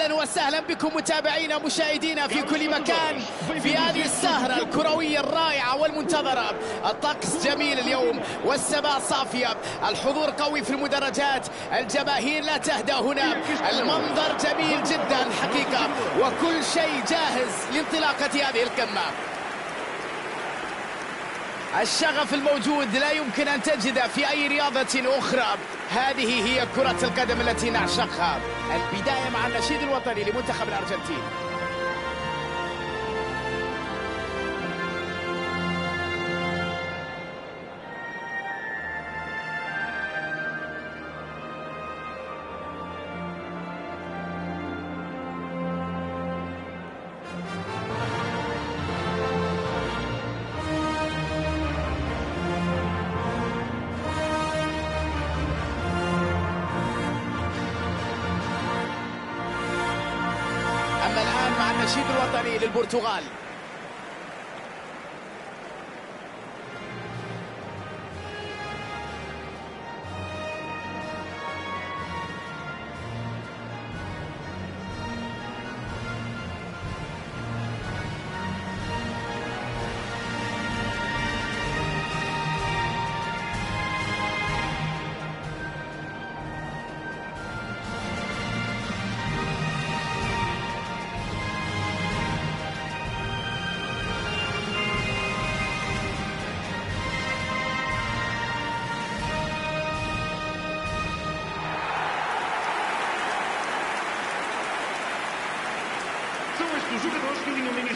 أهلا وسهلا بكم متابعينا مشاهدينا في كل مكان في هذه السهرة الكروية الرائعة والمنتظرة. الطقس جميل اليوم والسماء صافية، الحضور قوي في المدرجات، الجماهير لا تهدأ هنا، المنظر جميل جدا الحقيقة، وكل شيء جاهز لانطلاقة هذه القمة. الشغف الموجود لا يمكن أن تجده في أي رياضة أخرى. هذه هي كرة القدم التي نعشقها. البداية مع النشيد الوطني لمنتخب الأرجنتين. أما الآن مع النشيد الوطني للبرتغال.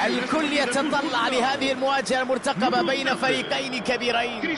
الكل يتطلع لهذه المواجهة المرتقبة بين فريقين كبيرين.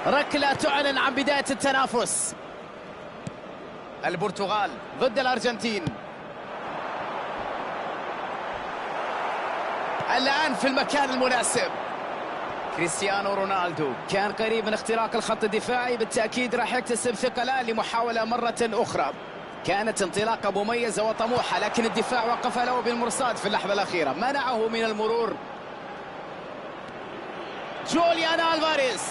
ركلة تعلن عن بداية التنافس. البرتغال ضد الأرجنتين. الآن في المكان المناسب. كريستيانو رونالدو كان قريب من اختراق الخط الدفاعي، بالتأكيد راح يكتسب ثقلان لمحاولة مرة أخرى. كانت انطلاقة مميزة وطموحة، لكن الدفاع وقف له بالمرصاد في اللحظة الأخيرة، منعه من المرور. جوليان ألفاريز.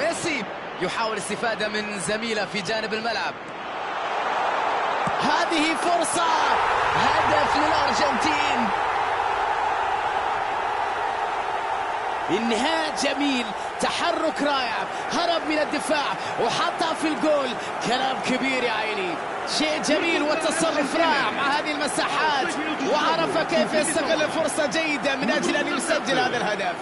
ميسي يحاول الاستفادة من زميله في جانب الملعب. هذه فرصة، هدف للأرجنتين. انهاء جميل، تحرك رائع، هرب من الدفاع وحطها في الجول. كلام كبير يا عيني، شيء جميل وتصرف رائع مع هذه المساحات، وعرف كيف يستغل الفرصة جيدا من أجل أن يسجل هذا الهدف.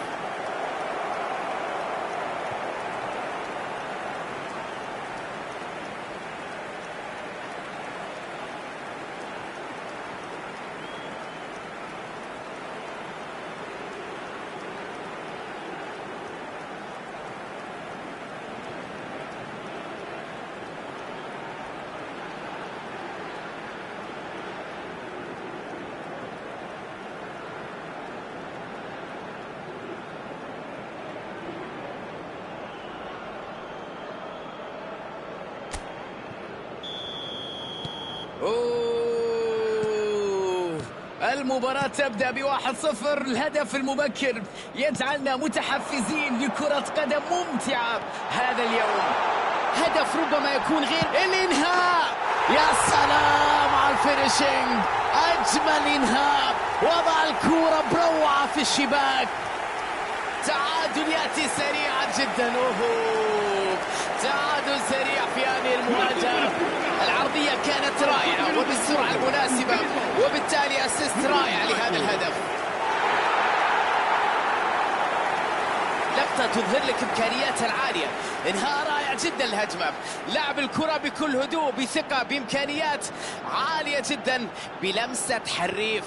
المباراة تبدأ ب1-0. الهدف المبكر يجعلنا متحفزين لكرة قدم ممتعة هذا اليوم. هدف ربما يكون غير الإنهاء. يا سلام على الفينيشينج، أجمل إنهاء، وضع الكرة بروعة في الشباك. تعادل يأتي سريعا جدا. تعادل سريع في هذه المواجهة. العرضية كانت رائعة وبالسرعة المناسبة، وبالتالي اسيست رائع لهذا الهدف. لقطة تظهر لك إمكانياتها العالية، إنهاء رائع جدا الهجمة، لعب الكرة بكل هدوء بثقة بإمكانيات عالية جدا بلمسة حريف.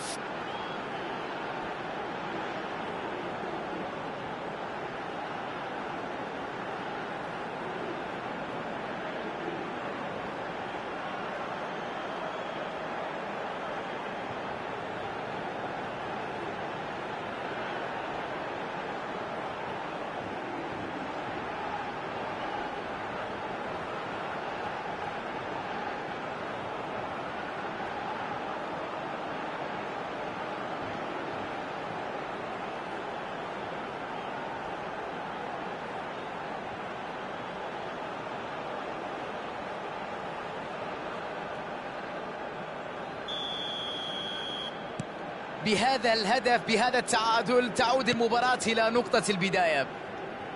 بهذا الهدف، بهذا التعادل، تعود المباراة إلى نقطة البداية.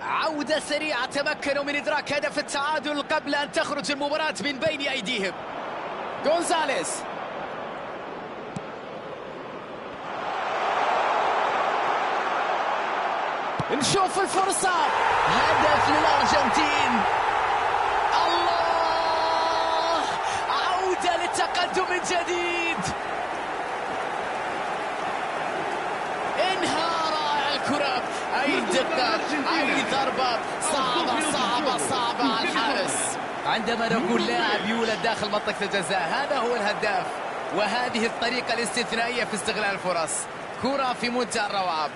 عودة سريعة، تمكنوا من إدراك هدف التعادل قبل أن تخرج المباراة من بين أيديهم. غونزاليز، نشوف الفرصة، هدف للأرجنتين. الله، عودة للتقدم من جديد. انهاء رائع الكرة، أي دقة، أي ضربة صعبة على الحارس. عندما نقول لاعب يولد داخل منطقة الجزاء، هذا هو الهداف، وهذه الطريقة الاستثنائية في استغلال الفرص. كرة في منتهى الروعة.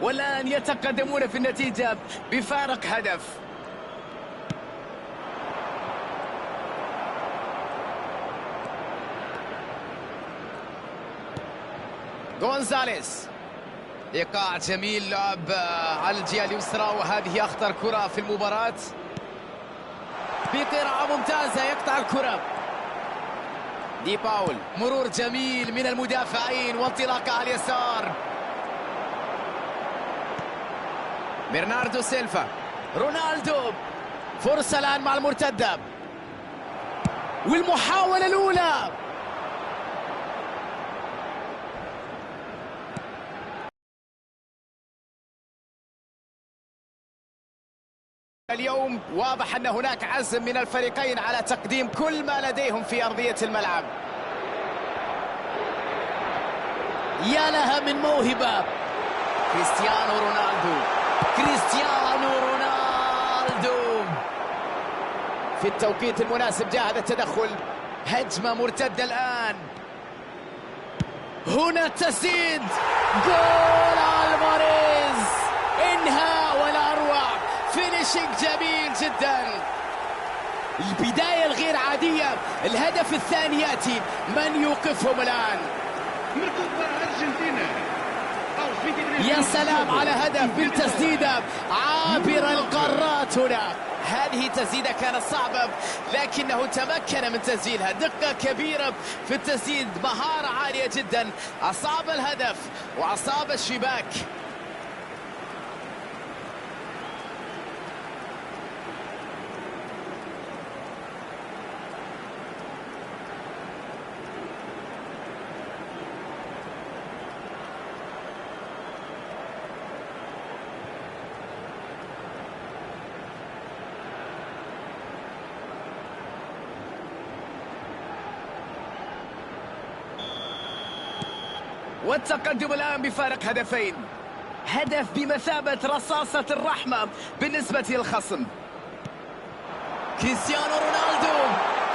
والآن يتقدمون في النتيجة بفارق هدف. غونزاليز، إيقاع جميل، لعب على الجهة اليسرى، وهذه أخطر كرة في المباراة. بقراءة ممتازة، يقطع الكرة. دي باول، مرور جميل من المدافعين وانطلاقة على اليسار. برناردو سيلفا، رونالدو، فرصة الآن مع المرتدة، والمحاولة الأولى. اليوم واضح أن هناك عزم من الفريقين على تقديم كل ما لديهم في أرضية الملعب. يا لها من موهبة، كريستيانو رونالدو، في التوقيت المناسب جاء هذا التدخل. هجمة مرتدة الآن، هنا التسديد، جول ألفاريز، إنهاء ولا أروع، فينيشينج جميل جدا. البداية الغير عادية، الهدف الثاني يأتي، من يوقفهم الآن؟ يا سلام على هدف بالتسديدة عابر القارات. هنا هذه تسديدة كانت صعبة، لكنه تمكن من تسجيلها. دقة كبيرة في التسديد، مهارة عالية جدا، أصاب الهدف وأصاب الشباك. والتقدم الآن بفارق هدفين، هدف بمثابة رصاصة الرحمة بالنسبة للخصم. كريستيانو رونالدو،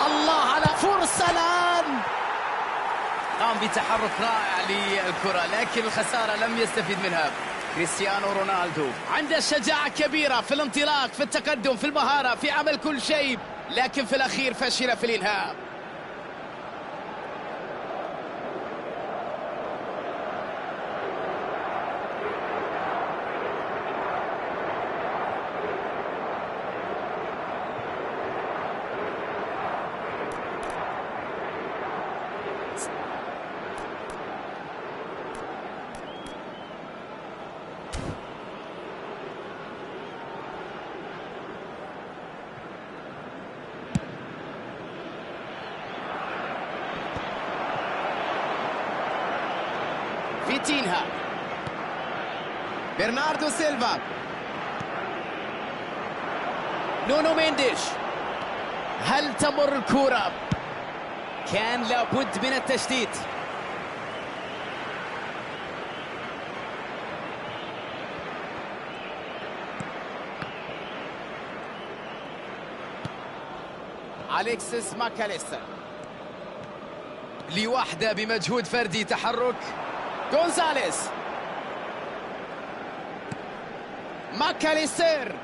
الله على فرصة الآن، قام بتحرك رائع للكرة لكن الخسارة لم يستفيد منها. كريستيانو رونالدو عنده شجاعة كبيرة في الانطلاق، في التقدم، في المهارة، في عمل كل شيء، لكن في الأخير فشل في الإنهاء. فيتينها، برناردو سيلفا، نونو مينديش. هل تمر الكرة؟ كان لابد من التشتيت. أليكسيس ماكاليستر لوحده بمجهود فردي، تحرك غونزاليز، ماكاليستر،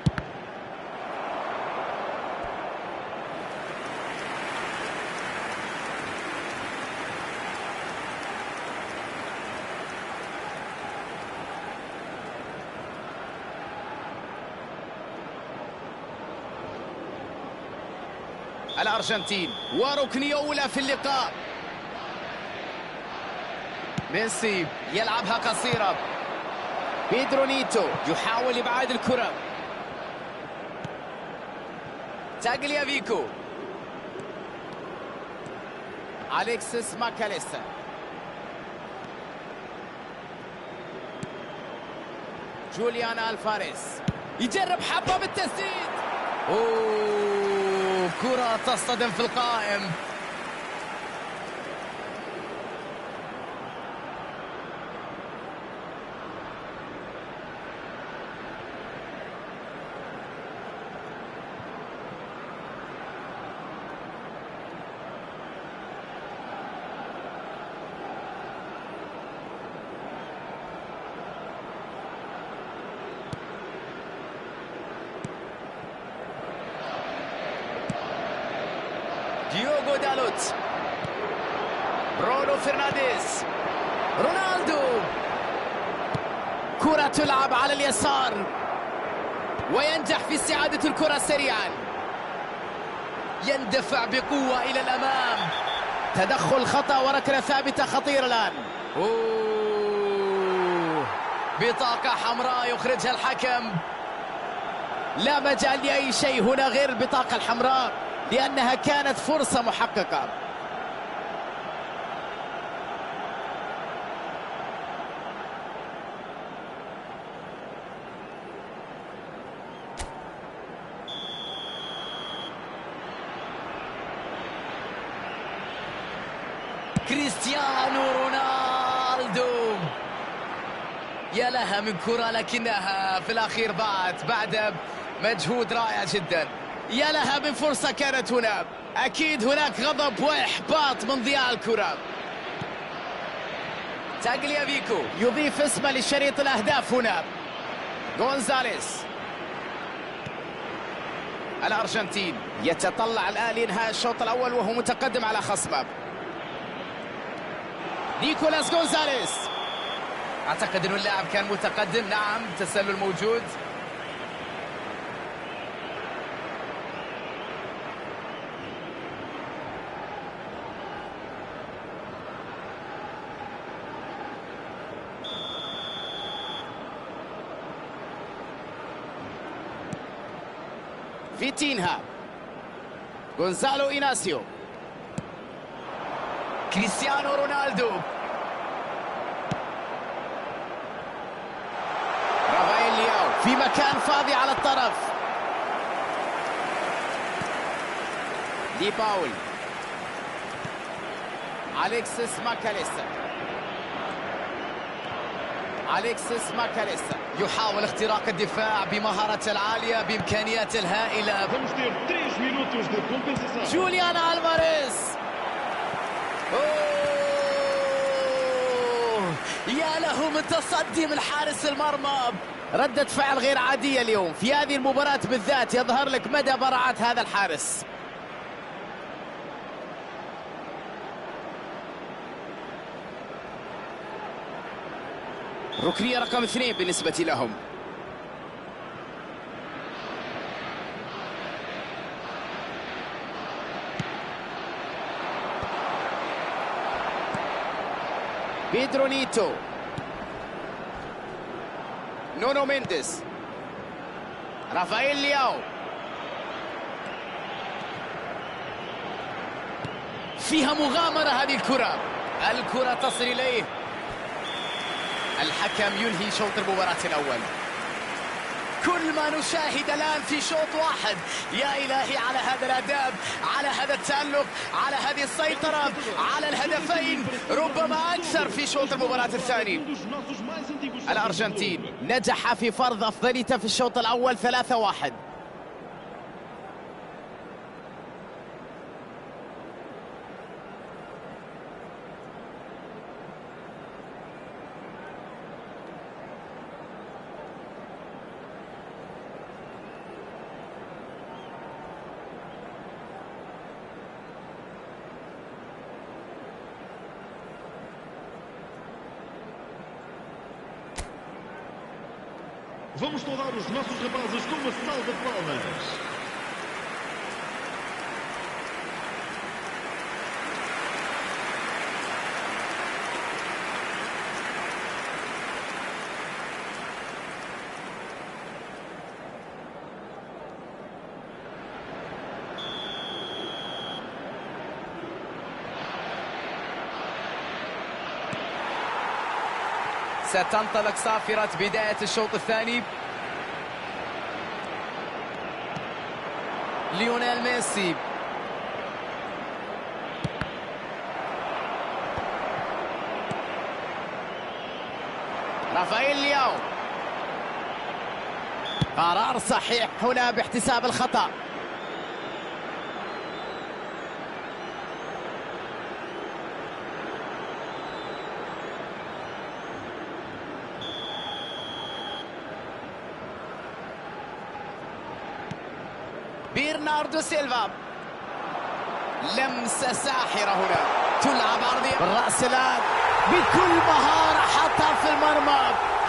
الأرجنتين وركنية أولى في اللقاء. ميسي يلعبها قصيرة، بيدرو نيتو يحاول إبعاد الكرة، تاغليافيكو، أليكسيس ماكاليستر، جوليان ألفاريز يجرب حبة بالتسديد. أوه، كرة تصطدم في القائم. ديوغو دالوت، برونو فرنانديز، رونالدو، كرة تلعب على اليسار وينجح في استعادة الكرة سريعا، يندفع بقوة إلى الأمام، تدخل خطأ وركلة ثابتة خطيرة الآن. أوه، بطاقة حمراء يخرجها الحكم. لا مجال لأي شيء هنا غير البطاقة الحمراء، لأنها كانت فرصة محققة. كريستيانو رونالدو، يا لها من كرة، لكنها في الأخير باعت بعد مجهود رائع جدا. يا لها من فرصة كانت هنا، أكيد هناك غضب وإحباط من ضياع الكرة. تاغليافيكو يضيف اسمه لشريط الأهداف هنا. غونزاليز، الأرجنتين يتطلع الآن لإنهاء الشوط الأول وهو متقدم على خصمه. نيكولاس غونزاليز، أعتقد أنه اللاعب كان متقدم. نعم، تسلل موجود. فيتينها، غونزالو إيناسيو، كريستيانو رونالدو، رافائيل لياو في مكان فاضي على الطرف. دي باول، أليكسيس ماكاليستر، أليكسيس ماكاليستر يحاول اختراق الدفاع بمهارته العالية بإمكانياته الهائلة. جوليان ألفاريز، أوه، يا له من تصدي من حارس المرمى. ردة فعل غير عادية اليوم في هذه المباراة بالذات، يظهر لك مدى براعة هذا الحارس. ركنية رقم 2 بالنسبة لهم. بيدرو نيتو، نونو مينديز، رافائيل لياو، فيها مغامرة هذه الكرة، الكرة تصل إليه. الحكم ينهي شوط المباراة الأول. كل ما نشاهد الآن في شوط واحد، يا إلهي على هذا الأداء، على هذا التألق، على هذه السيطرة، على الهدفين ربما أكثر في شوط المباراة الثاني. الأرجنتين نجح في فرض أفضليته في الشوط الأول 3-1. Vamos saudar os nossos rapazes com uma salva de palmas. ستنطلق صافرة بداية الشوط الثاني. ليونيل ميسي، رافائيل لياو، قرار صحيح هنا باحتساب الخطأ. برناردو سيلفا، لمسة ساحرة هنا، تلعب عرضية بالرأس الآن بكل مهارة، حطها في المرمى،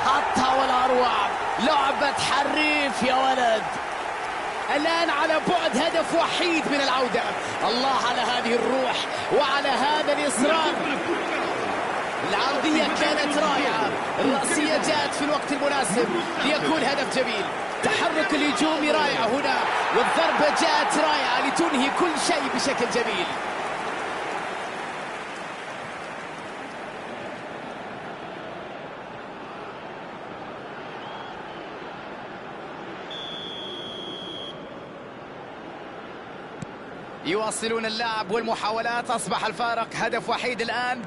حطها ولا أروع. لعبة حريف يا ولد. الآن على بعد هدف وحيد من العودة. الله على هذه الروح وعلى هذا الإصرار. العرضية كانت رائعة، الرأسية جاءت في الوقت المناسب ليكون هدف جميل. تحرك الهجومي رائع هنا، والضربة جاءت رائعة لتنهي كل شيء بشكل جميل. يواصلون اللعب والمحاولات، أصبح الفارق هدف وحيد الآن.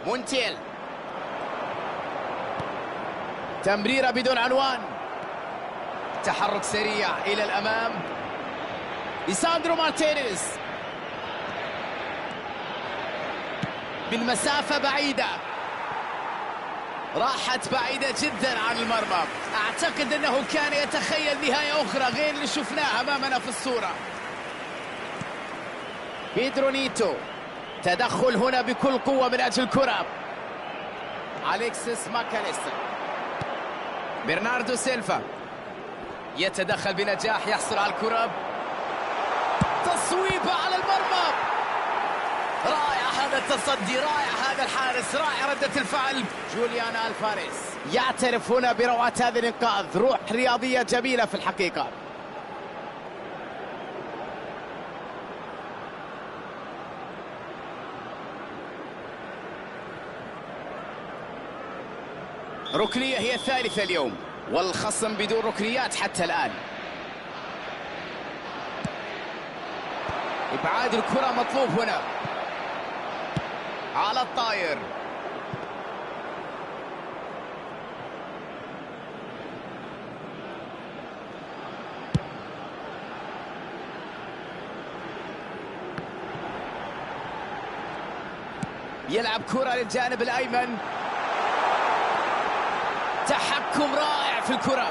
مونتيل، تمريرة بدون عنوان، تحرك سريع إلى الأمام. ليساندرو مارتينيز من مسافة بعيدة، راحت بعيدة جدا عن المرمى. أعتقد أنه كان يتخيل نهاية أخرى غير اللي شفناها أمامنا في الصورة. بيدرو نيتو، تدخل هنا بكل قوة من أجل الكرة. أليكسيس ماكاليستر، برناردو سيلفا يتدخل بنجاح، يحصل على الكرة، تصويبة على المرمى. رائع هذا التصدي، رائع هذا الحارس، رائع ردة الفعل. جوليان الفاريز يعترف هنا بروعة هذا الإنقاذ، روح رياضية جميلة في الحقيقة. ركنية هي الثالثة اليوم، والخصم بدون ركنيات حتى الآن. إبعاد الكرة مطلوب هنا، على الطاير. يلعب كرة للجانب الأيمن، تحكم رائع في الكرة.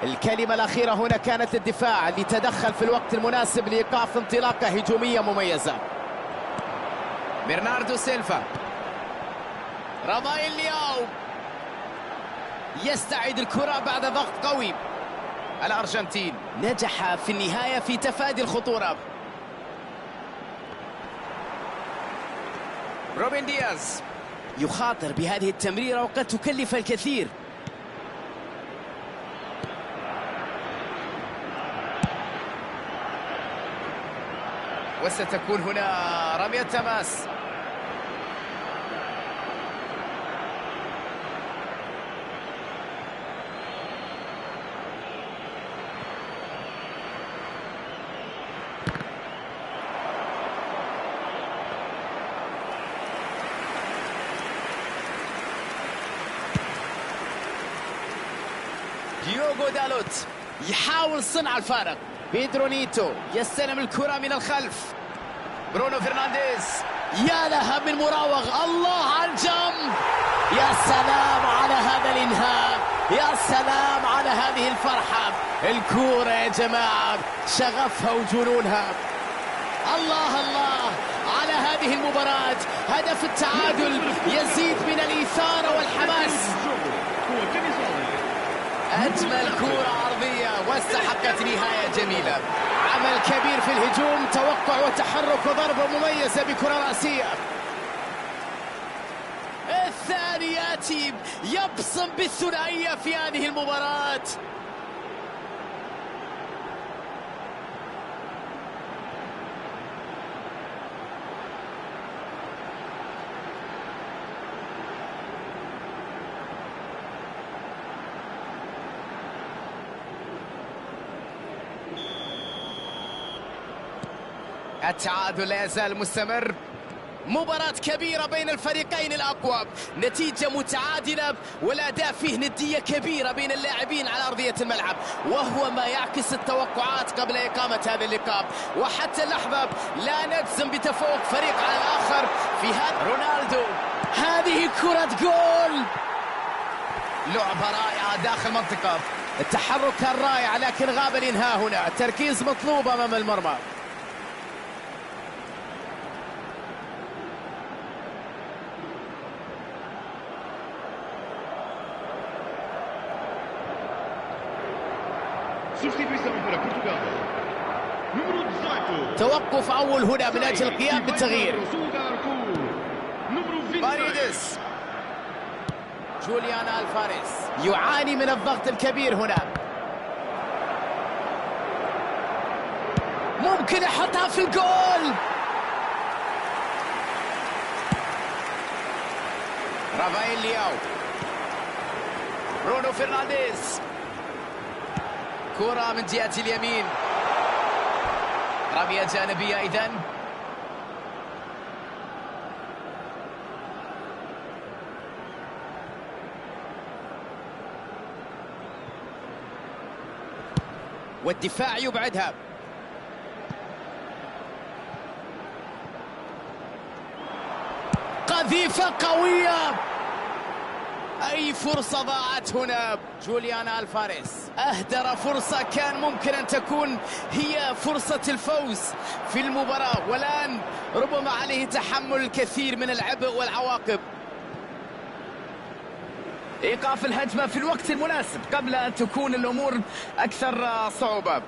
الكلمة الأخيرة هنا كانت الدفاع اللي تدخل في الوقت المناسب لإيقاف انطلاقة هجومية مميزة. برناردو سيلفا، رافائيل لياو يستعيد الكرة بعد ضغط قوي. الأرجنتين نجح في النهاية في تفادي الخطورة. روبن دياز يخاطر بهذه التمريرة وقد تكلف الكثير. وستكون هنا رمية تماس. ديوغو دالوت يحاول صنع الفارق. بيدرو نيتو يستلم الكرة من الخلف. برونو فرنانديز، يا لها من مراوغ، الله على الجنب. يا سلام على هذا الإنهاء، يا سلام على هذه الفرحة. الكرة يا جماعة شغفها وجنونها. الله الله على هذه المباراة. هدف التعادل يزيد من الإثارة والحماس. أجمل كرة عرضية واستحقت نهاية جميلة. عمل كبير في الهجوم، توقع وتحرك وضربة مميزة بكرة رأسية. الثاني يأتي يبصم بالثنائية في هذه المباراة. التعادل لا يزال مستمر. مباراة كبيرة بين الفريقين الأقوى، نتيجة متعادلة والأداء فيه ندية كبيرة بين اللاعبين على أرضية الملعب، وهو ما يعكس التوقعات قبل إقامة هذا اللقاء. وحتى اللحظة لا نجزم بتفوق فريق على الآخر في هذا. رونالدو، هذه كرة جول. لعبة رائعة داخل المنطقة، التحرك كان رائع لكن غاب الإنهاء هنا. التركيز مطلوب أمام المرمى. توقف أول هنا من أجل القيام بالتغيير. باريدس، جوليان الفاريز يعاني من الضغط الكبير هنا. ممكن يحطها في الجول. رافائيل لياو، برونو فرنانديز، كرة من جهة اليمين، رمية جانبية إذن. والدفاع يبعدها. قذيفة قوية، أي فرصة ضاعت هنا. جوليان الفاريز أهدر فرصة كان ممكن أن تكون هي فرصة الفوز في المباراة، والآن ربما عليه تحمل الكثير من العبء والعواقب. إيقاف الهجمة في الوقت المناسب قبل أن تكون الأمور أكثر صعوبة.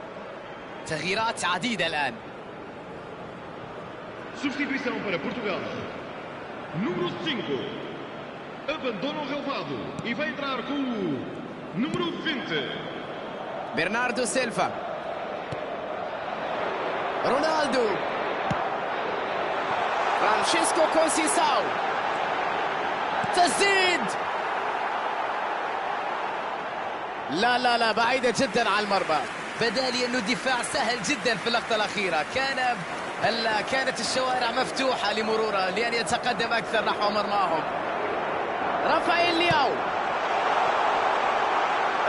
تغييرات عديدة الآن. Substituição para Portugal. Número 5. Abandona o relvado e vai entrar com o número 20. برناردو سيلفا، رونالدو، فرانشيسكو كونسيساو، تسديد. لا لا لا، بعيدة جدا على المرمى. بدا لي انه الدفاع سهل جدا في اللقطة الأخيرة. كانت الشوارع مفتوحة لمروره لأن يتقدم أكثر نحو مرماهم. رافائيل لياو،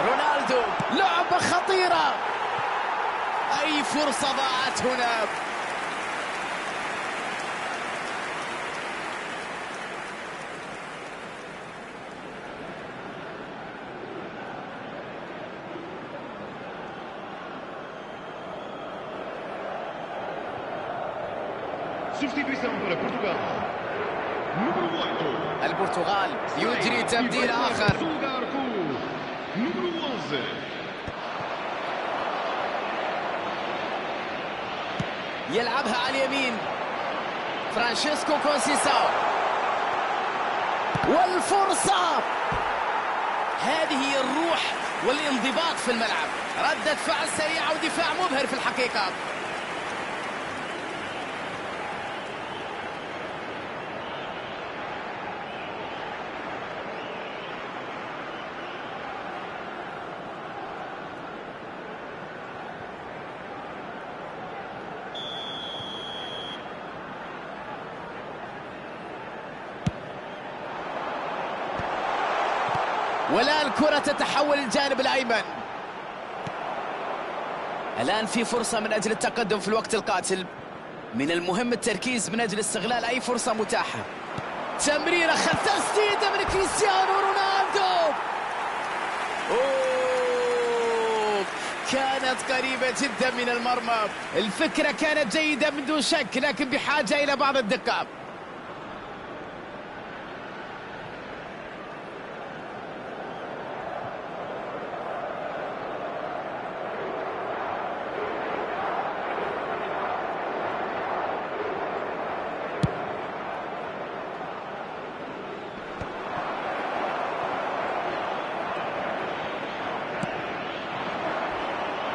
رونالدو، لعبة خطيرة، أي فرصة ضاعت هنا. Substituição para Portugal. Número 8. البرتغال يجري تبديل آخر. Número 11. يلعبها على اليمين، فرانشيسكو كونسيساو، والفرصة. هذه هي الروح والانضباط في الملعب، ردة فعل سريعة ودفاع مبهر في الحقيقة. ولا الكرة تتحول للجانب الأيمن. الآن في فرصة من أجل التقدم في الوقت القاتل. من المهم التركيز من أجل استغلال أي فرصة متاحة. تمريرة خلف تسديدة من كريستيانو رونالدو. كانت قريبة جدا من المرمى. الفكرة كانت جيدة من دون شك، لكن بحاجة إلى بعض الدقة.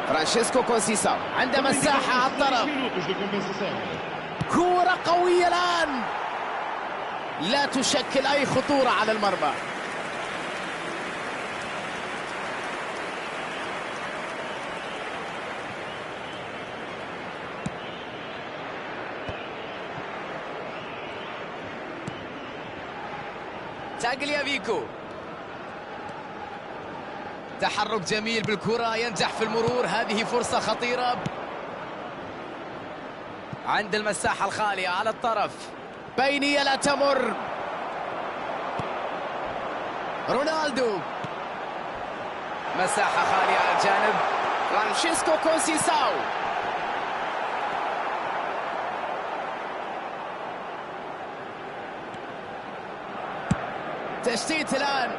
فرانشيسكو كونسيساو عنده مساحة على الطرف. كرة قوية الآن لا تشكل أي خطورة على المرمى. تاغليافيكو، تحرك جميل بالكرة، ينجح في المرور. هذه فرصة خطيرة عند المساحة الخالية على الطرف. بينية لا تمر. رونالدو، مساحة خالية على الجانب. فرانشيسكو كونسيساو، تشتيت الآن.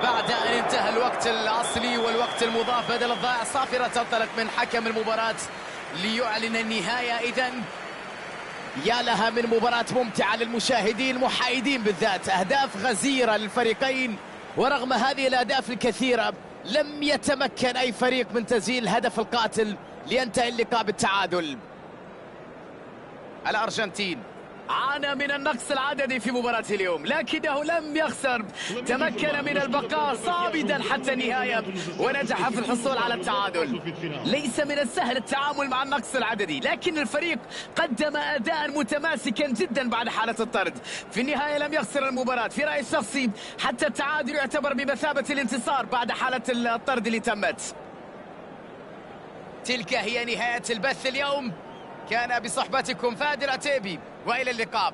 بعد أن انتهى الوقت الأصلي والوقت المضاف بدل الضائع، صافرة تنطلق من حكم المباراة ليعلن النهاية. إذن يا لها من مباراة ممتعة للمشاهدين المحايدين بالذات. أهداف غزيرة للفريقين، ورغم هذه الأهداف الكثيرة لم يتمكن أي فريق من تسجيل الهدف القاتل لينتهي اللقاء بالتعادل. الأرجنتين عانى من النقص العددي في مباراة اليوم، لكنه لم يخسر. تمكن من البقاء صامدا حتى النهاية ونجح في الحصول على التعادل. ليس من السهل التعامل مع النقص العددي، لكن الفريق قدم أداء متماسكا جدا بعد حالة الطرد. في النهاية لم يخسر المباراة. في رأيي الشخصي حتى التعادل يعتبر بمثابة الانتصار بعد حالة الطرد اللي تمت. تلك هي نهاية البث اليوم. كان بصحبتكم فادي العتيبي، وإلى اللقاء.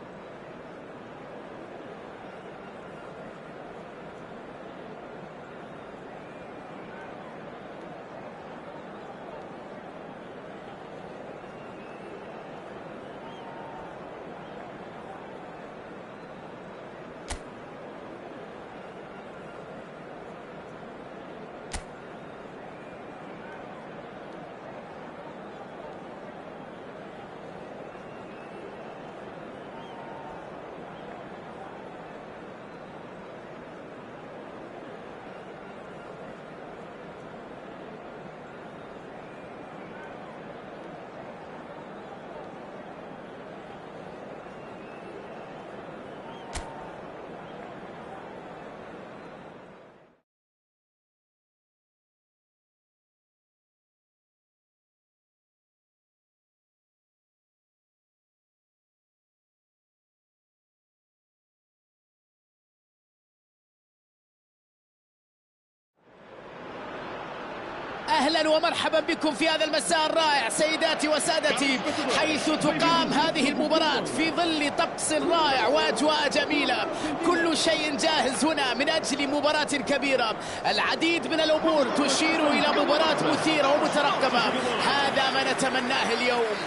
أهلا ومرحبا بكم في هذا المساء الرائع سيداتي وسادتي، حيث تقام هذه المباراة في ظل طقس رائع وأجواء جميلة. كل شيء جاهز هنا من أجل مباراة كبيرة. العديد من الأمور تشير إلى مباراة مثيرة ومترقبة. هذا ما نتمناه اليوم.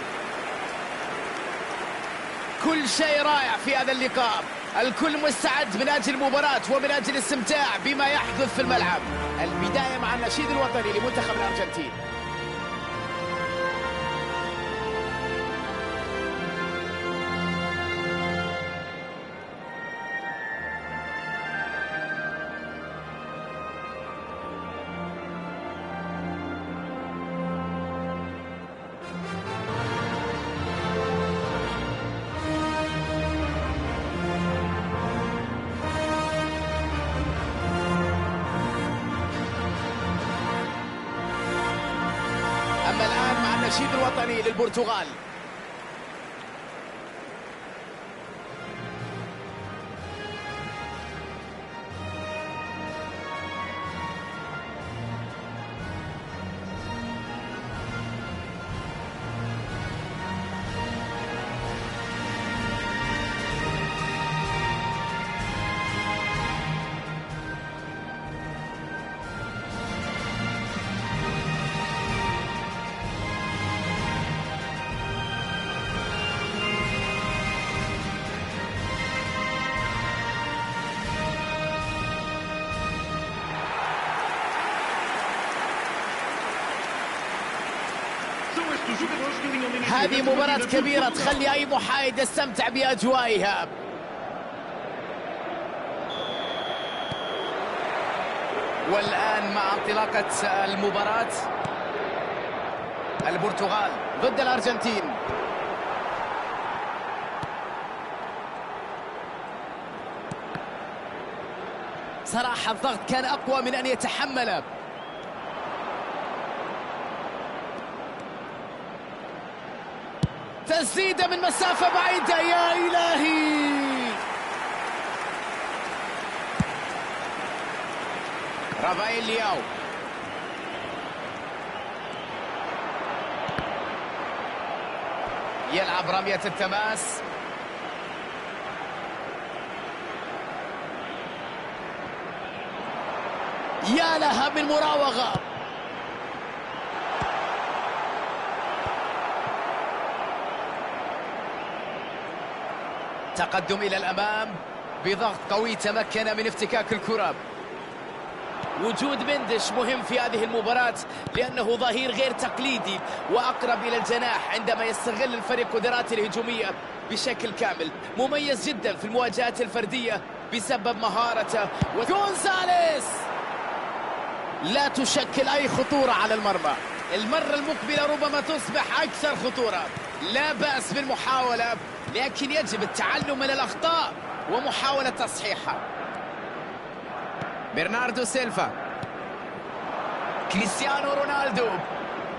كل شيء رائع في هذا اللقاء. الكل مستعد من أجل المباراة ومن أجل الاستمتاع بما يحدث في الملعب. البداية مع النشيد الوطني لمنتخب الأرجنتين. أما الآن مع النشيد الوطني للبرتغال. هذه مباراة كبيرة تخلي أي محايد يستمتع بأجوائها. والآن مع انطلاقة المباراة، البرتغال ضد الأرجنتين. صراحة الضغط كان أقوى من أن يتحمله. تسديدة من مسافة بعيدة، يا إلهي. رافائيل لياو يلعب رمية التماس. يا لها من مراوغة. تقدم إلى الأمام بضغط قوي، تمكن من افتكاك الكرة. وجود مندش مهم في هذه المباراة لأنه ظهير غير تقليدي وأقرب إلى الجناح عندما يستغل الفريق قدراته الهجومية بشكل كامل. مميز جدا في المواجهات الفردية بسبب مهارته. وغونزاليس لا تشكل أي خطورة على المرمى. المرة المقبلة ربما تصبح أكثر خطورة. لا بأس بالمحاولة، لكن يجب التعلم من الأخطاء ومحاولة تصحيحها. برناردو سيلفا، كريستيانو رونالدو،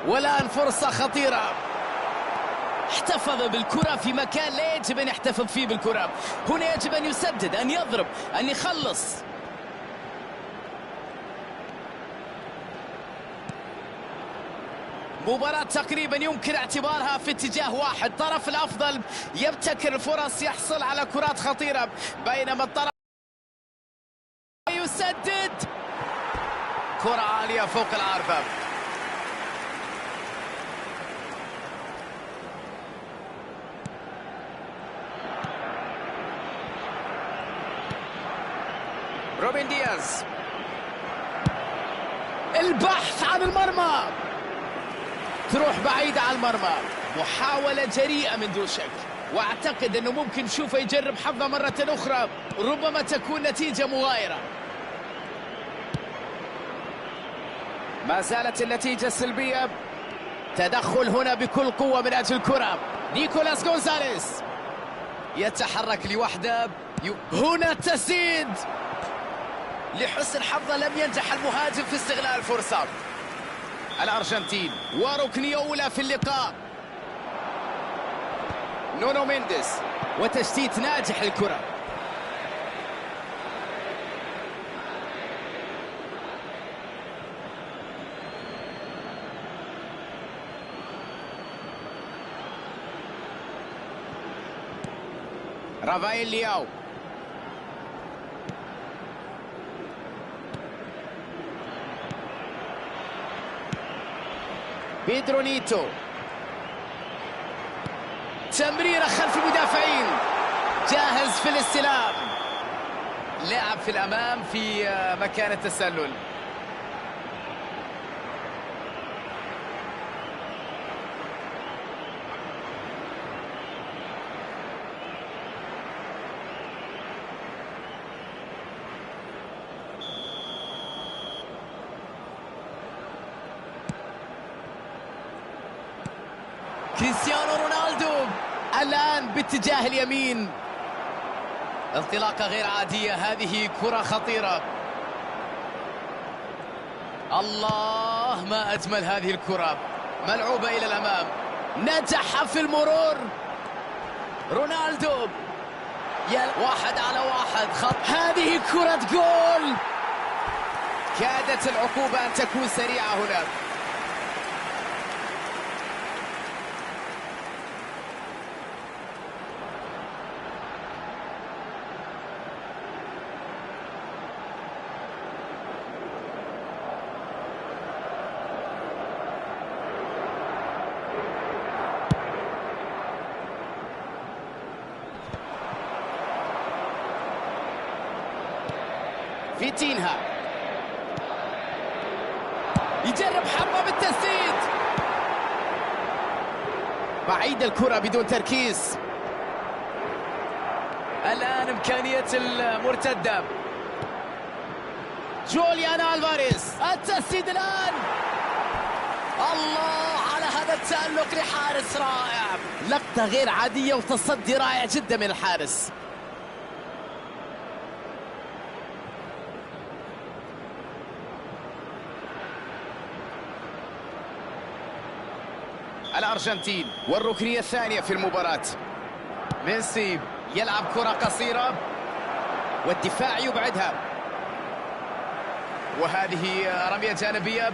والآن فرصة خطيرة. احتفظ بالكرة في مكان لا يجب أن يحتفظ فيه بالكرة. هنا يجب أن يسدد، أن يضرب، أن يخلص. مباراة تقريبا يمكن اعتبارها في اتجاه واحد. الطرف الأفضل يبتكر الفرص، يحصل على كرات خطيرة، بينما الطرف يسدد كرة عالية فوق العارضة. روبن دياز، البحث عن المرمى، تروح بعيدة عن المرمى. محاولة جريئة من دون شك، واعتقد انه ممكن نشوفه يجرب حظه مرة اخرى، ربما تكون نتيجة مغايرة. ما زالت النتيجة سلبية. تدخل هنا بكل قوة من اجل الكرة. نيكولاس غونزاليس يتحرك لوحده. هنا التسديد. لحسن حظه لم ينجح المهاجم في استغلال الفرصة. الأرجنتين وركنية أولى في اللقاء. نونو مينديز وتشتيت ناجح للكرة. رافائيل لياو، بيدرو نيتو، تمريرة خلف المدافعين، جاهز في الاستلام. لاعب في الأمام في مكان التسلل. كريستيانو رونالدو الآن باتجاه اليمين. انطلاقة غير عادية، هذه كرة خطيرة. الله، ما أجمل هذه الكرة، ملعوبة إلى الأمام. نجح في المرور رونالدو. واحد على واحد، خط. هذه كرة جول. كادت العقوبة أن تكون سريعة هنا. فيتينها يجرب حربة بالتسديد. بعيد الكرة بدون تركيز. الآن إمكانية المرتدة. جوليان ألفاريز، التسديد الآن. الله على هذا التألق لحارس رائع. لقطة غير عادية وتصدي رائع جدا من الحارس. الأرجنتين والركنية الثانية في المباراة. ميسي يلعب كرة قصيرة والدفاع يبعدها، وهذه رمية جانبية.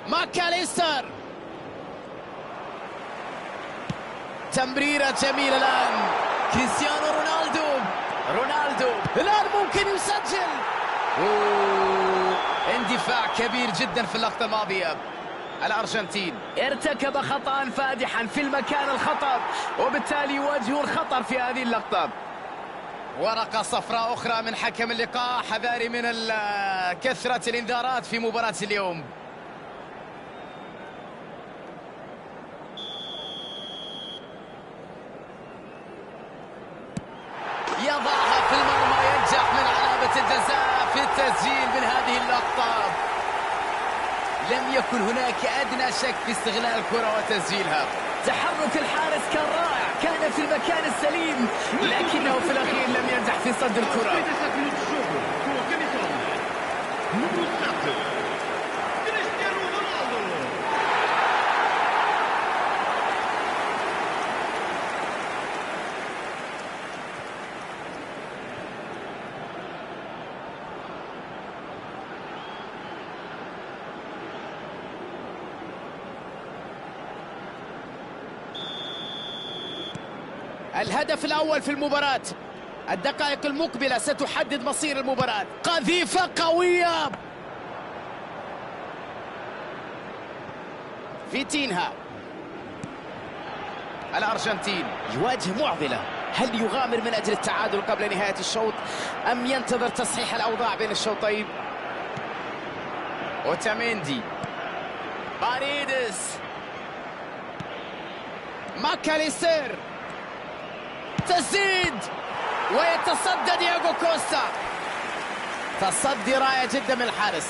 ماكاليستر تمريرة جميلة الآن. كريستيانو رونالدو الآن ممكن يسجل. اندفاع كبير جدا في اللقطة الماضية. الأرجنتين ارتكب خطأ فادحا في المكان الخطأ، وبالتالي يواجه الخطر في هذه اللقطة. ورقة صفراء أخرى من حكم اللقاء. حذاري من كثرة الإنذارات في مباراة اليوم. يضعها في المرمى، ينجح من علامة الجزاء في التسجيل من هذه اللقطة. لم يكن هناك أدنى شك في استغلال الكرة وتسجيلها. تحرك الحارس كان رائع، كان في المكان السليم، لكنه في الأخير لم ينجح في صد الكرة. الهدف الأول في المباراة. الدقائق المقبلة ستحدد مصير المباراة. قذيفة قوية. فيتينها. الأرجنتين يواجه معضلة. هل يغامر من أجل التعادل قبل نهاية الشوط أم ينتظر تصحيح الأوضاع بين الشوطين؟ أوتاميندي، باريدس، ماكاليستر، تسديد، ويتصدى دياغو كوستا. تصدي رائع جدا من الحارس.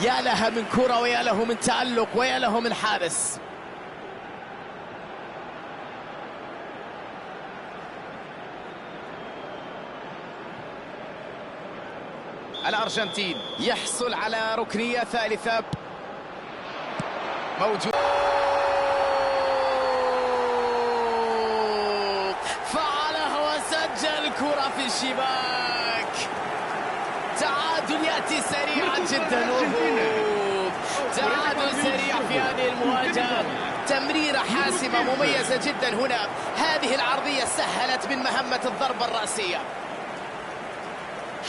يا لها من كرة ويا له من تألق ويا له من حارس. الأرجنتين يحصل على ركنية ثالثة. موجود، فعلها وسجل كرة في الشباك. تعادل يأتي سريعا جدا. تعادل سريع في هذه المواجهة. تمريرة حاسمة مميزة جدا هنا. هذه العرضية سهلت من مهمة الضربة الرأسية.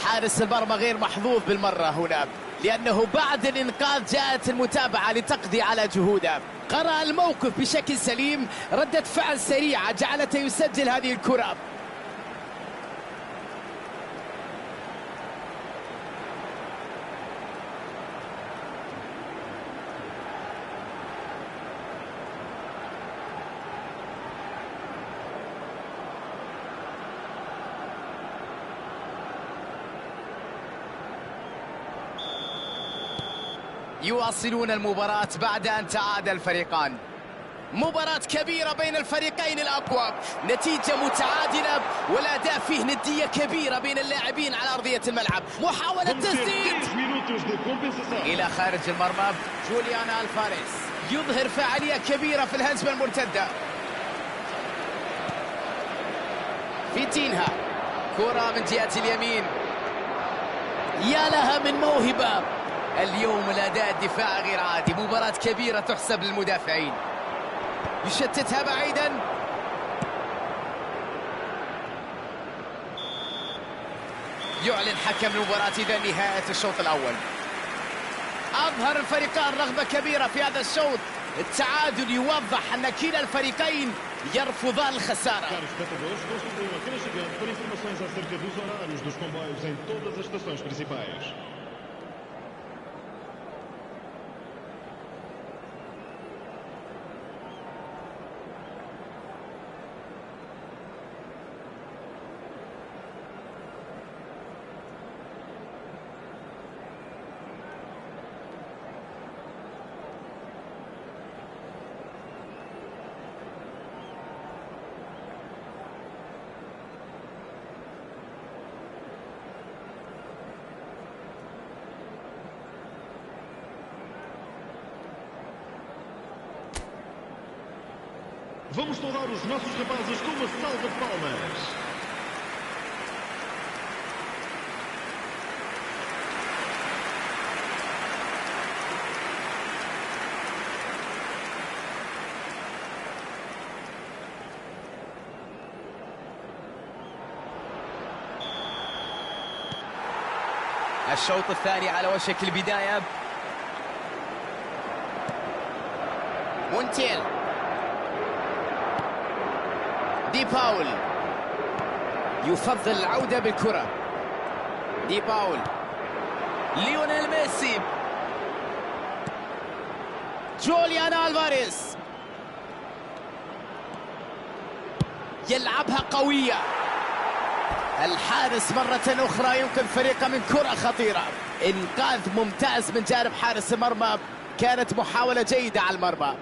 حارس المرمى غير محظوظ بالمرة هنا، لأنه بعد الإنقاذ جاءت المتابعة لتقضي على جهوده. قرأ الموقف بشكل سليم، ردة فعل سريعة جعلته يسجل هذه الكرة. يواصلون المباراة بعد أن تعادل الفريقان. مباراة كبيرة بين الفريقين الأقوى، نتيجة متعادلة والأداء فيه ندية كبيرة بين اللاعبين على أرضية الملعب. محاولة تسديد إلى خارج المرمى. جوليان ألفاريز يظهر فاعلية كبيرة في الهجمة المرتدة. فيتينها، كرة من جهة اليمين. يا لها من موهبة. اليوم الأداء الدفاع غير عادي. مباراة كبيرة تحسب للمدافعين. يشتتها بعيدا. يعلن حكم المباراة إذا نهاية الشوط الأول. أظهر الفريقان رغبة كبيرة في هذا الشوط. التعادل يوضح أن كلا الفريقين يرفضان الخسارة. Caros espectadores, constitui uma fila gigante para informações acerca dos horários dos comboios em todas as estações principais. Vamos saudar os nossos rapazes com uma salva de palmas. الشوط الثاني على وشك البداية. مونتيل، دي باول يفضل العودة بالكرة. دي باول، ليونيل ميسي، جوليان ألفاريز يلعبها قوية. الحارس مرة أخرى يمكن فريقه من كرة خطيرة. إنقاذ ممتاز من جانب حارس المرمى، كانت محاولة جيدة على المرمى.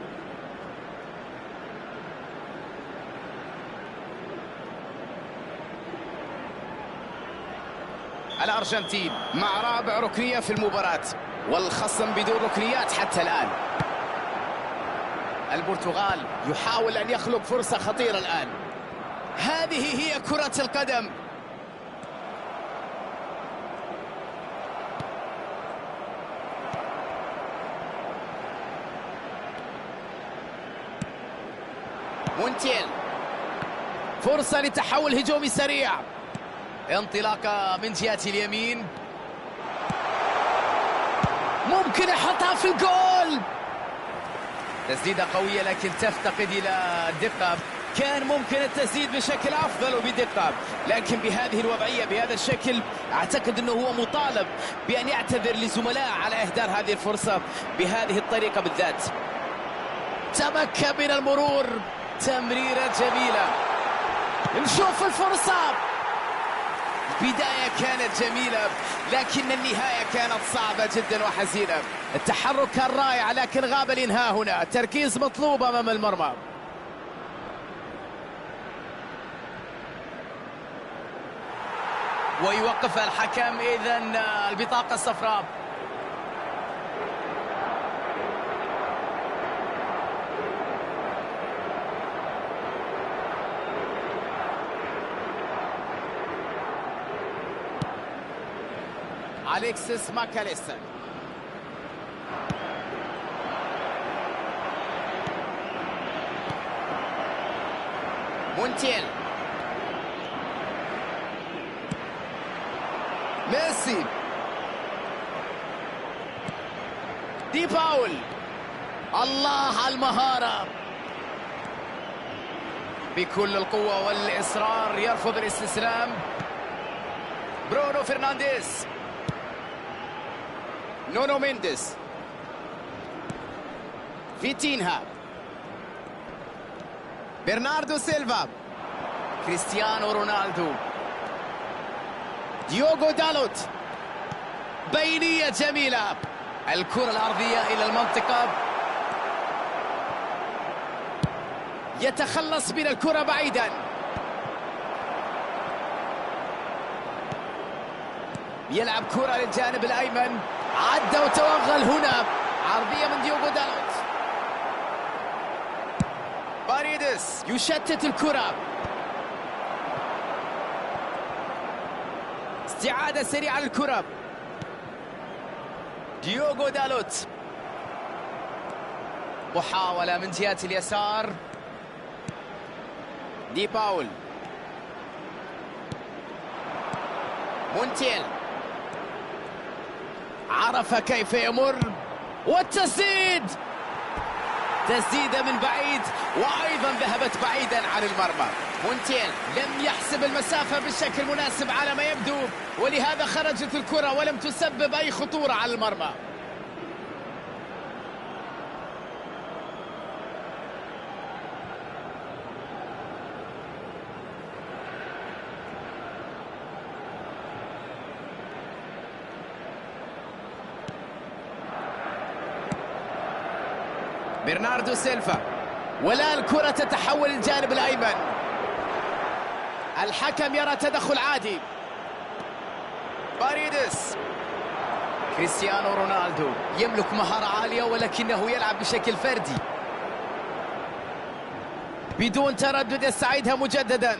الأرجنتين مع رابع ركنية في المباراة، والخصم بدون ركنيات حتى الآن. البرتغال يحاول أن يخلق فرصة خطيرة الآن. هذه هي كرة القدم. مونتيل، فرصة لتحول هجومي سريع. انطلاقة من جهة اليمين، ممكن يحطها في الجول. تسديدة قوية لكن تفتقد إلى الدقة. كان ممكن التسديد بشكل أفضل وبدقة، لكن بهذه الوضعية بهذا الشكل أعتقد أنه هو مطالب بأن يعتذر لزملائه على إهدار هذه الفرصة بهذه الطريقة بالذات. تمكن من المرور، تمريرة جميلة. نشوف الفرصة. البداية كانت جميلة لكن النهاية كانت صعبة جدا وحزينة. التحرك كان رائع لكن غاب الإنهاء هنا. التركيز مطلوب أمام المرمى. ويوقف الحكم إذن البطاقة الصفراء. أليكسيس ماكاليستر، مونتيل، ميسي، دي باول. الله على المهارة، بكل القوة والإصرار يرفض الاستسلام. برونو فرنانديز، نونو مينديز، فيتينها، برناردو سيلفا، كريستيانو رونالدو، ديوغو دالوت. بينية جميلة، الكرة الأرضية إلى المنطقة، يتخلص من الكرة بعيدا. يلعب كرة للجانب الأيمن، عدى وتوغل هنا. عرضية من ديوغو دالوت. باريدس يشتت الكرة. استعادة سريعة للكرة. ديوغو دالوت، محاولة من جهة اليسار. دي باول، مونتيل، عرف كيف يمر، والتسديد، تسديدة من بعيد وأيضا ذهبت بعيدا عن المرمى. مونتيل لم يحسب المسافة بالشكل المناسب على ما يبدو، ولهذا خرجت الكرة ولم تسبب أي خطورة على المرمى. برناردو سيلفا، ولا الكرة تتحول للجانب الأيمن. الحكم يرى تدخل عادي. باريدس، كريستيانو رونالدو يملك مهارة عالية ولكنه يلعب بشكل فردي. بدون تردد يستعيدها مجددا.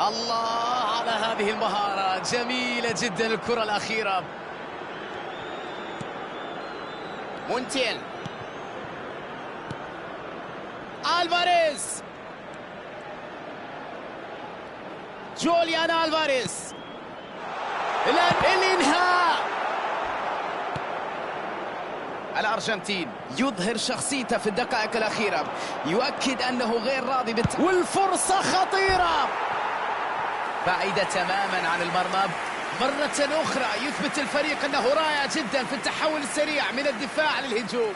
الله على هذه المهارة، جميلة جدا الكرة الأخيرة. مونتيل، ألفاريز، جوليان ألفاريز، الإنهاء. الأرجنتين يظهر شخصيته في الدقائق الأخيرة، يؤكد أنه غير راضي والفرصة خطيرة بعيدة تماما عن المرمى. مرة أخرى يثبت الفريق أنه رائع جدا في التحول السريع من الدفاع للهجوم.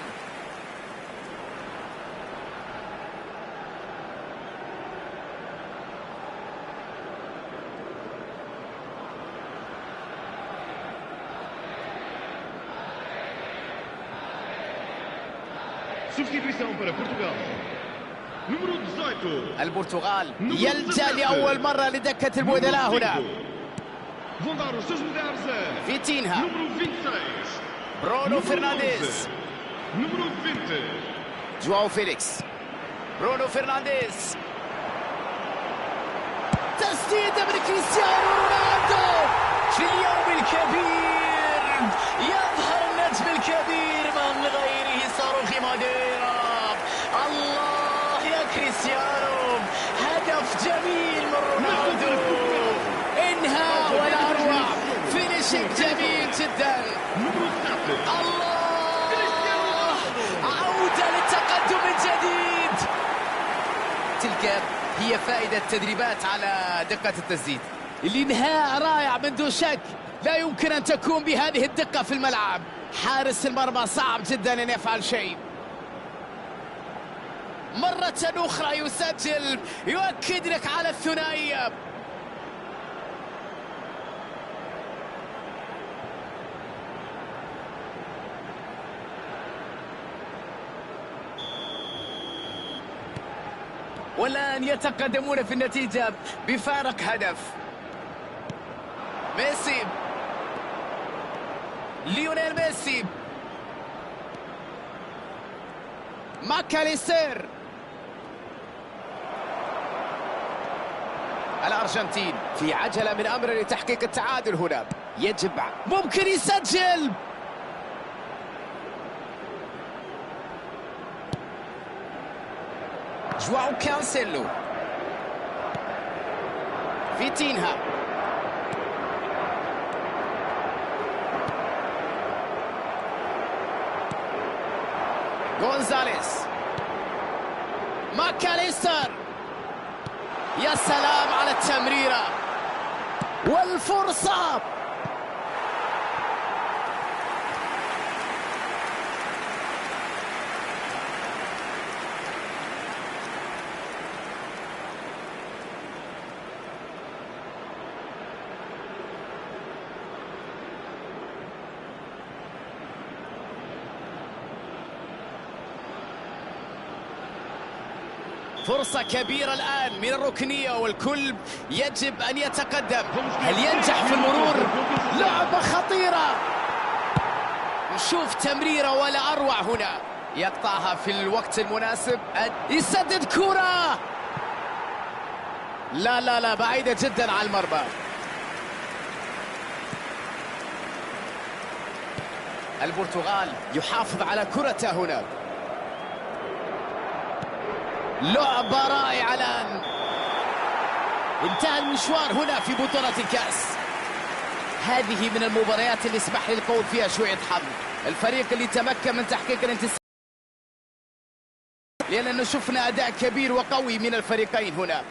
Substituição para Portugal. Número 18. البرتغال يلجأ لأول مرة لدكة البدلاء هنا. Vão dar os seus lugares a فيتينها، número 26. برونو فرنانديز، Número 20. جواو فيليكس، برونو فرنانديز، تسديدة من كريستيانو رونالدو. في اليوم الكبير يظهر النجم الكبير من غيره صاروخ ماديرا. الله يا كريستيانو، هدف جميل من رونالدو، انهاء ولا اروع، فينيشنج جميل جدا. الله، عودة للتقدم من جديد. تلك هي فائدة التدريبات على دقة التسديد. الإنهاء رائع من دون شك، لا يمكن أن تكون بهذه الدقة في الملعب. حارس المرمى صعب جدا أن يفعل شيء. مرة أخرى يسجل، يؤكد لك على الثنائية. والآن يتقدمون في النتيجة بفارق هدف. ميسي، ليونيل ميسي، ماكاليستر. الأرجنتين في عجلة من أمر لتحقيق التعادل هنا. يجب، ممكن يسجل. جواو كانسيلو، فيتينها، غونزاليز، ماكاليستر. يا سلام على التمريرة والفرصة. فرصة كبيرة الآن من الركنية والكل يجب أن يتقدم. هل ينجح في المرور؟ لعبة خطيرة، نشوف تمريرة ولا أروع هنا. يقطعها في الوقت المناسب، يسدد كرة، لا لا لا، بعيدة جدا عن المرمى. البرتغال يحافظ على كرته هنا. لعبة رائعة الآن. انتهى المشوار هنا في بطولة الكأس. هذه من المباريات اللي اسمح لي القول فيها شوية حظ. الفريق اللي تمكن من تحقيق الانتصار، لأننا شفنا أداء كبير وقوي من الفريقين هنا.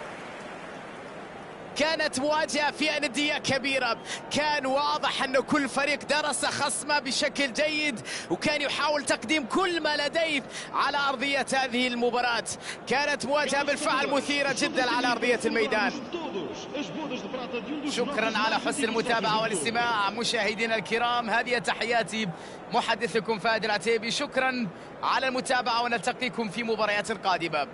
كانت مواجهة فيها ندية كبيرة، كان واضح أن كل فريق درس خصمه بشكل جيد وكان يحاول تقديم كل ما لديه على أرضية هذه المباراة. كانت مواجهة بالفعل مثيرة جدا على أرضية الميدان. شكرا على حسن المتابعة والاستماع مشاهدينا الكرام، هذه تحياتي محدثكم فهد العتيبي، شكرا على المتابعة ونلتقيكم في مباريات قادمة.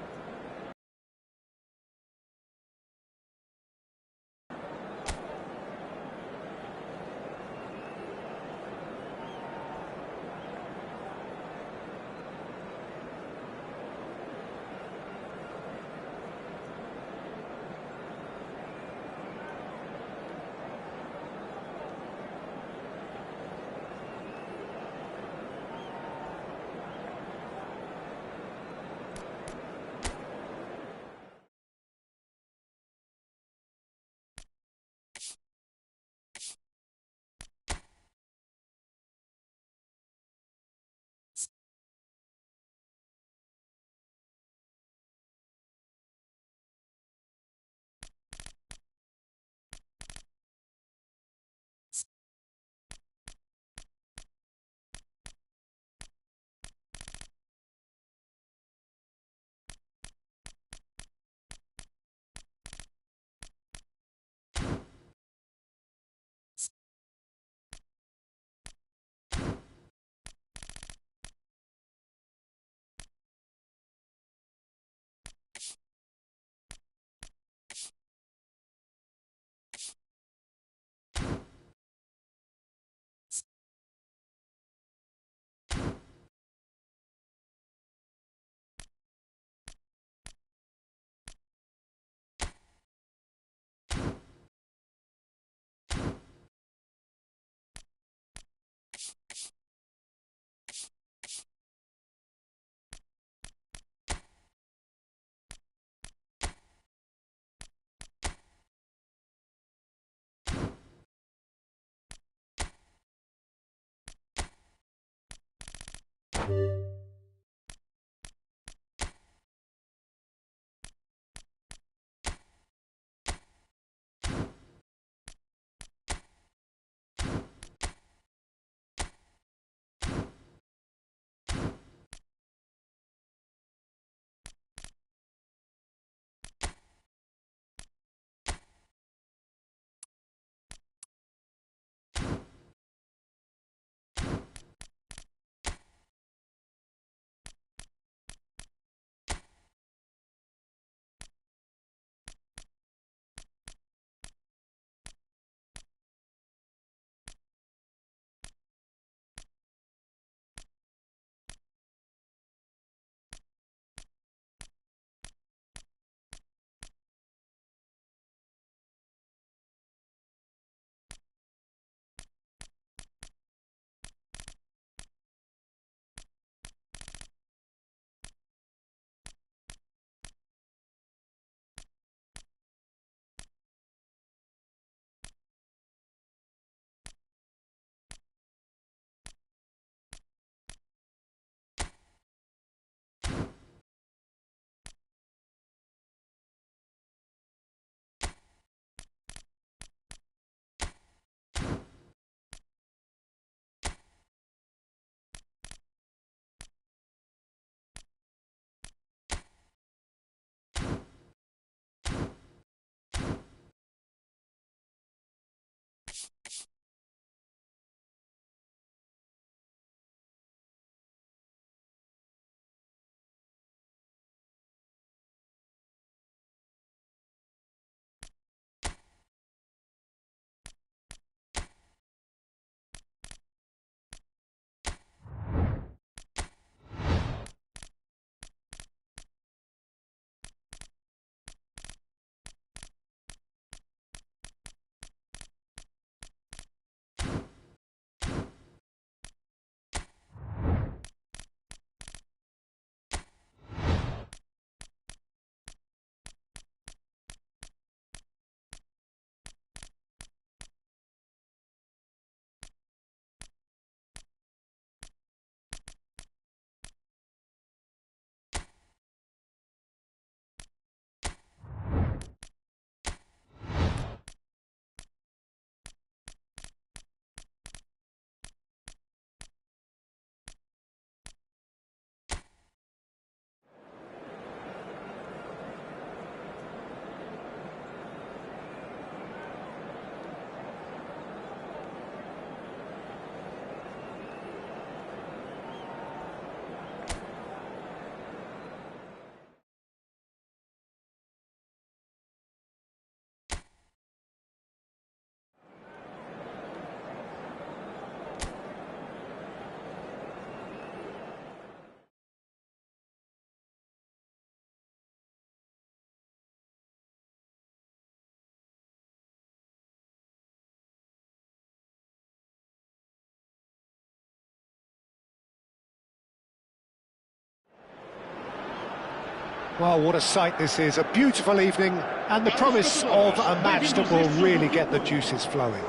Well, what a sight this is, a beautiful evening, and the promise of a match that will really get the juices flowing.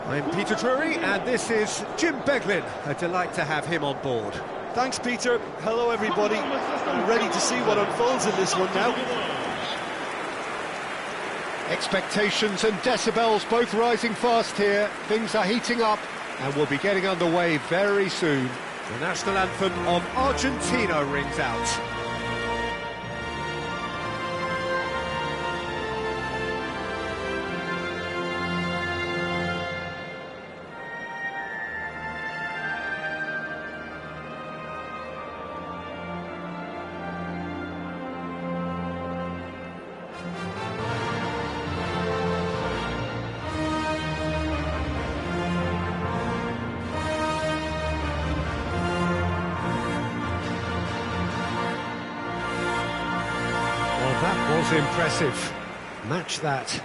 I'm Peter Drury, and this is Jim Beglin. A delight to have him on board. Thanks, Peter. Hello, everybody. I'm ready to see what unfolds in this one now. Expectations and decibels both rising fast here. Things are heating up, and we'll be getting underway very soon. The national anthem of Argentina rings out. That was impressive. Match that.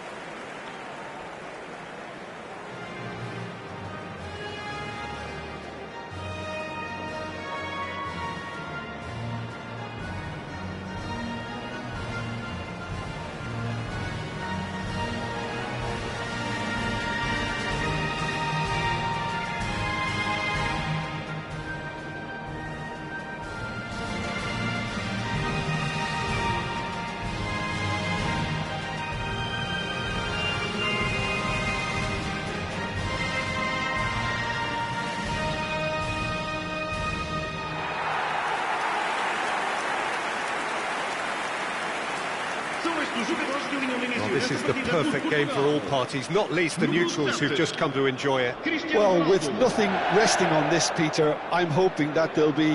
Well, this is the perfect game for all parties, not least the neutrals who've just come to enjoy it. Well, with nothing resting on this, Peter, I'm hoping that there'll be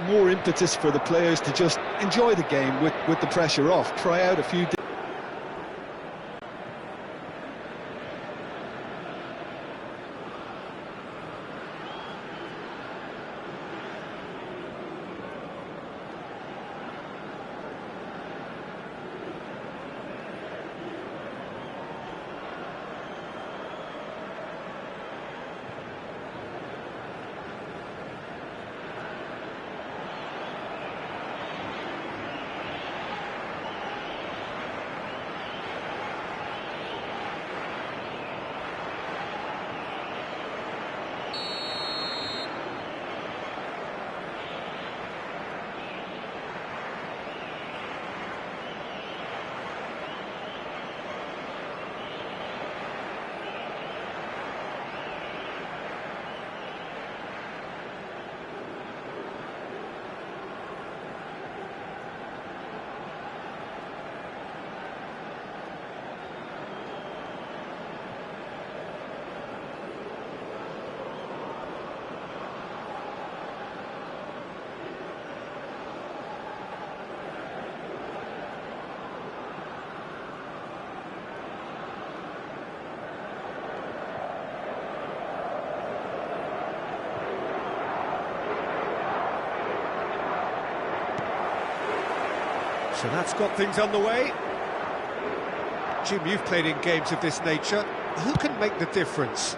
more impetus for the players to just enjoy the game with the pressure off, try out a few... So that's got things underway. Jim, you've played in games of this nature. Who can make the difference?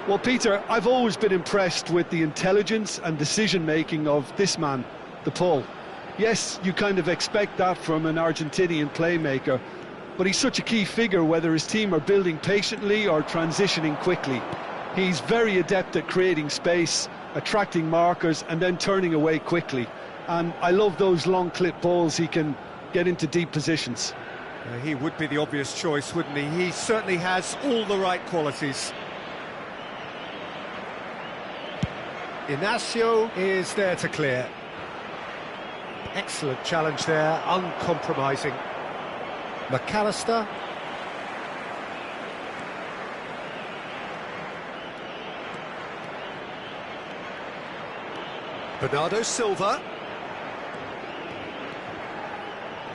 Well, Peter, I've always been impressed with the intelligence and decision-making of this man, the Pole. Yes, you kind of expect that from an Argentinian playmaker, but he's such a key figure whether his team are building patiently or transitioning quickly. He's very adept at creating space, attracting markers and then turning away quickly. And I love those long clip balls he can get into deep positions. He would be the obvious choice, wouldn't he? He certainly has all the right qualities. Inacio is there to clear. Excellent challenge there, uncompromising. McAllister. Bernardo Silva.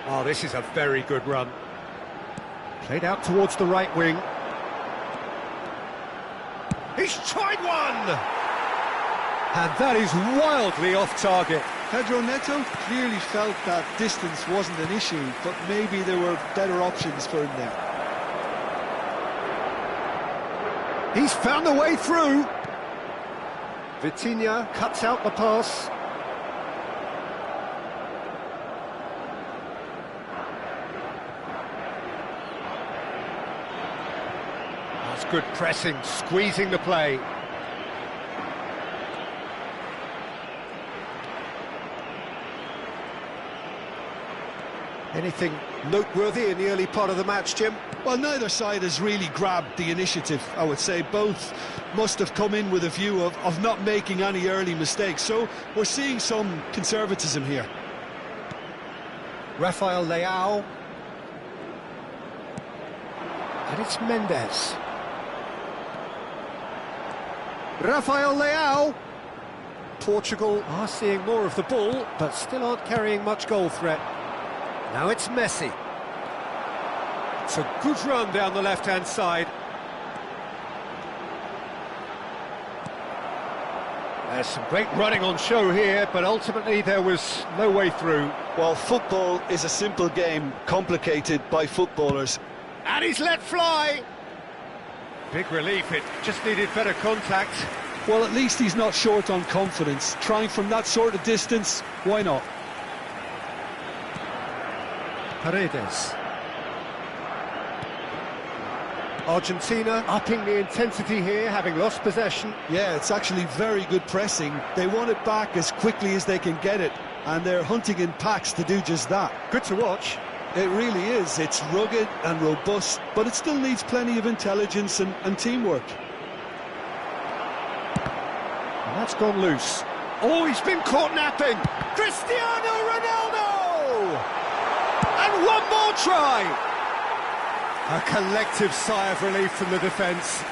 Oh, this is a very good run. Played out towards the right wing. He's tried one! And that is wildly off target. Pedro Neto clearly felt that distance wasn't an issue, but maybe there were better options for him there. He's found a way through. Vitinha cuts out the pass. good pressing, squeezing the play. Anything noteworthy in the early part of the match, Jim? Well, neither side has really grabbed the initiative, I would say. Both must have come in with a view of not making any early mistakes, so we're seeing some conservatism here. Rafael Leao. And it's Mendes. Rafael Leao. Portugal are seeing more of the ball, but still aren't carrying much goal threat. Now it's Messi. It's a good run down the left-hand side. There's some great running on show here, but ultimately there was no way through. Well, football is a simple game, complicated by footballers. And he's let fly! Big relief, it just needed better contact. Well, at least he's not short on confidence. Trying from that sort of distance, why not? Paredes. Argentina upping the intensity here, having lost possession. Yeah, it's actually very good pressing. They want it back as quickly as they can get it, and they're hunting in packs to do just that. Good to watch. It really is. It's rugged and robust, but it still needs plenty of intelligence and teamwork. And that's gone loose. Oh, he's been caught napping! Cristiano Ronaldo! And one more try! A collective sigh of relief from the defence.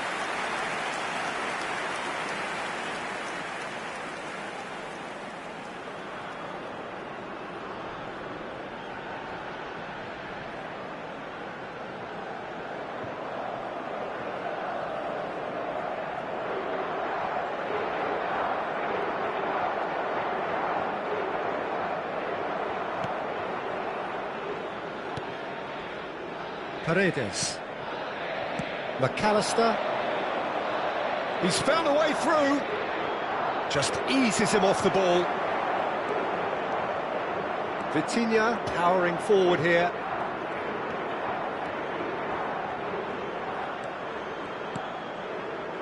Paredes. McAllister. He's found a way through. Just eases him off the ball. Vitinha powering forward here.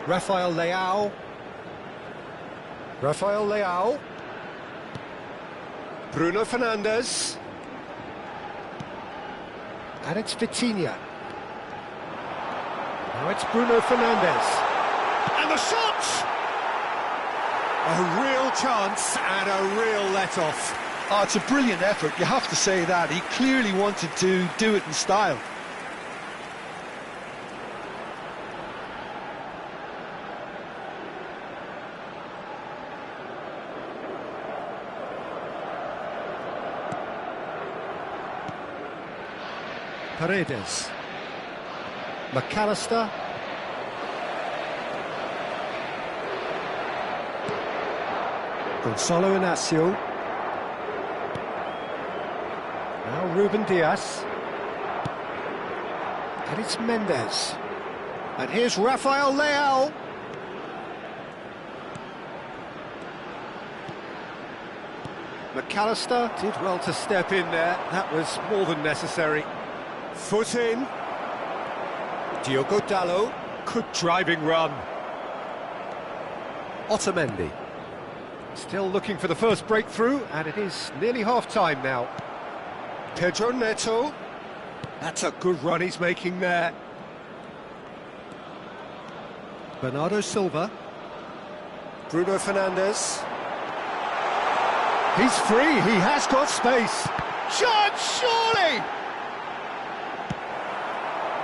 Rafael Leao. Rafael Leao. Bruno Fernandes. And it's Vitinha. Now it's Bruno Fernandes. And the shot! A real chance and a real let-off. Oh, it's a brilliant effort, you have to say that. He clearly wanted to do it in style. Paredes. McAllister. Gonzalo Inacio. Now Ruben Diaz. And it's Mendes. And here's Rafael Leao. McAllister did well to step in there. That was more than necessary. Foot in. Diogo Dalot. Good driving run. Otamendi. Still looking for the first breakthrough, and it is nearly half-time now. Pedro Neto. That's a good run he's making there. Bernardo Silva. Bruno Fernandes. He's free, he has got space. Shot, surely!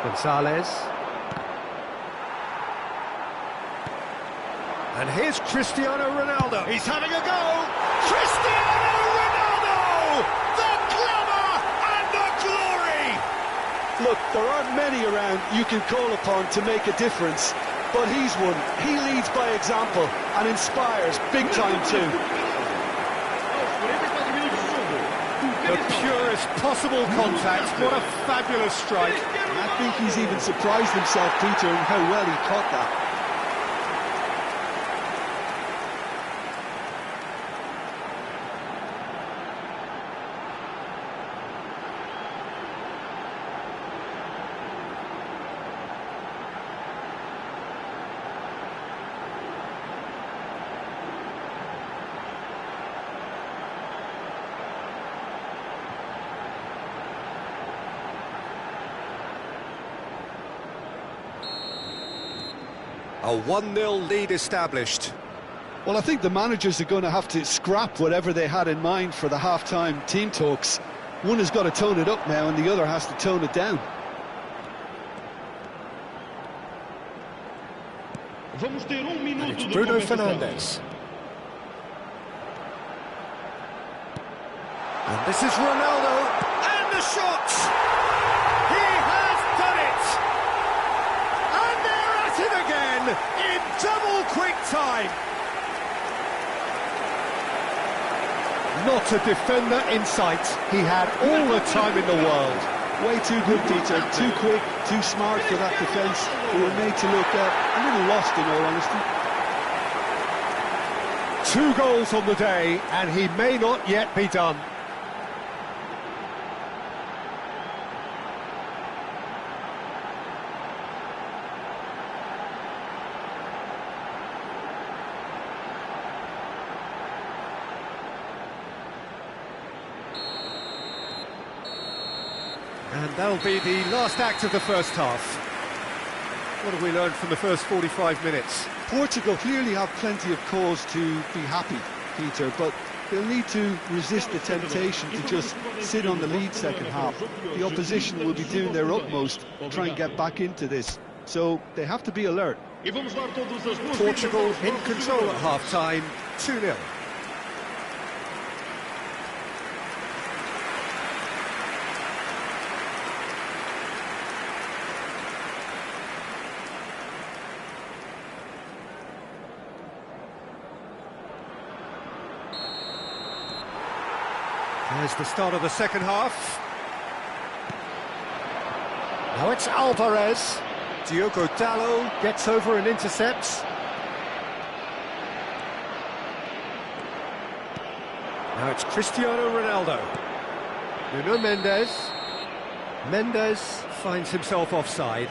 Gonzalez. And here's Cristiano Ronaldo. He's having a go! Cristiano Ronaldo! The glamour and the glory! Look, there aren't many around you can call upon to make a difference, but he's one. He leads by example and inspires big time too. The purest possible contact. What a fabulous strike. I think he's even surprised himself, Peter, in how well he caught that. A 1-0 lead established. Well, I think the managers are going to have to scrap whatever they had in mind for the half-time team talks. One has got to tone it up now and the other has to tone it down. Vamos ter And it's de Bruno compensação. Fernandes. And this is Ronaldo, and the shot! He has done it! And they're at it again, in double quick time! Not a defender in sight. He had all the time in the world. Way too good, Peter. Too quick, too smart for that defence. They were made to look a little lost, in all honesty. 2 goals on the day, and he may not yet be done. And that'll be the last act of the first half. What have we learned from the first 45 minutes? Portugal clearly have plenty of cause to be happy, Peter, but they'll need to resist the temptation to just sit on the lead second half. The opposition will be doing their utmost to try and get back into this, so they have to be alert. Portugal in control at half-time, 2-0. There's the start of the second half. Now it's Alvarez. Diogo Dalot gets over and intercepts. Now it's Cristiano Ronaldo. Nuno Mendes. Mendes finds himself offside.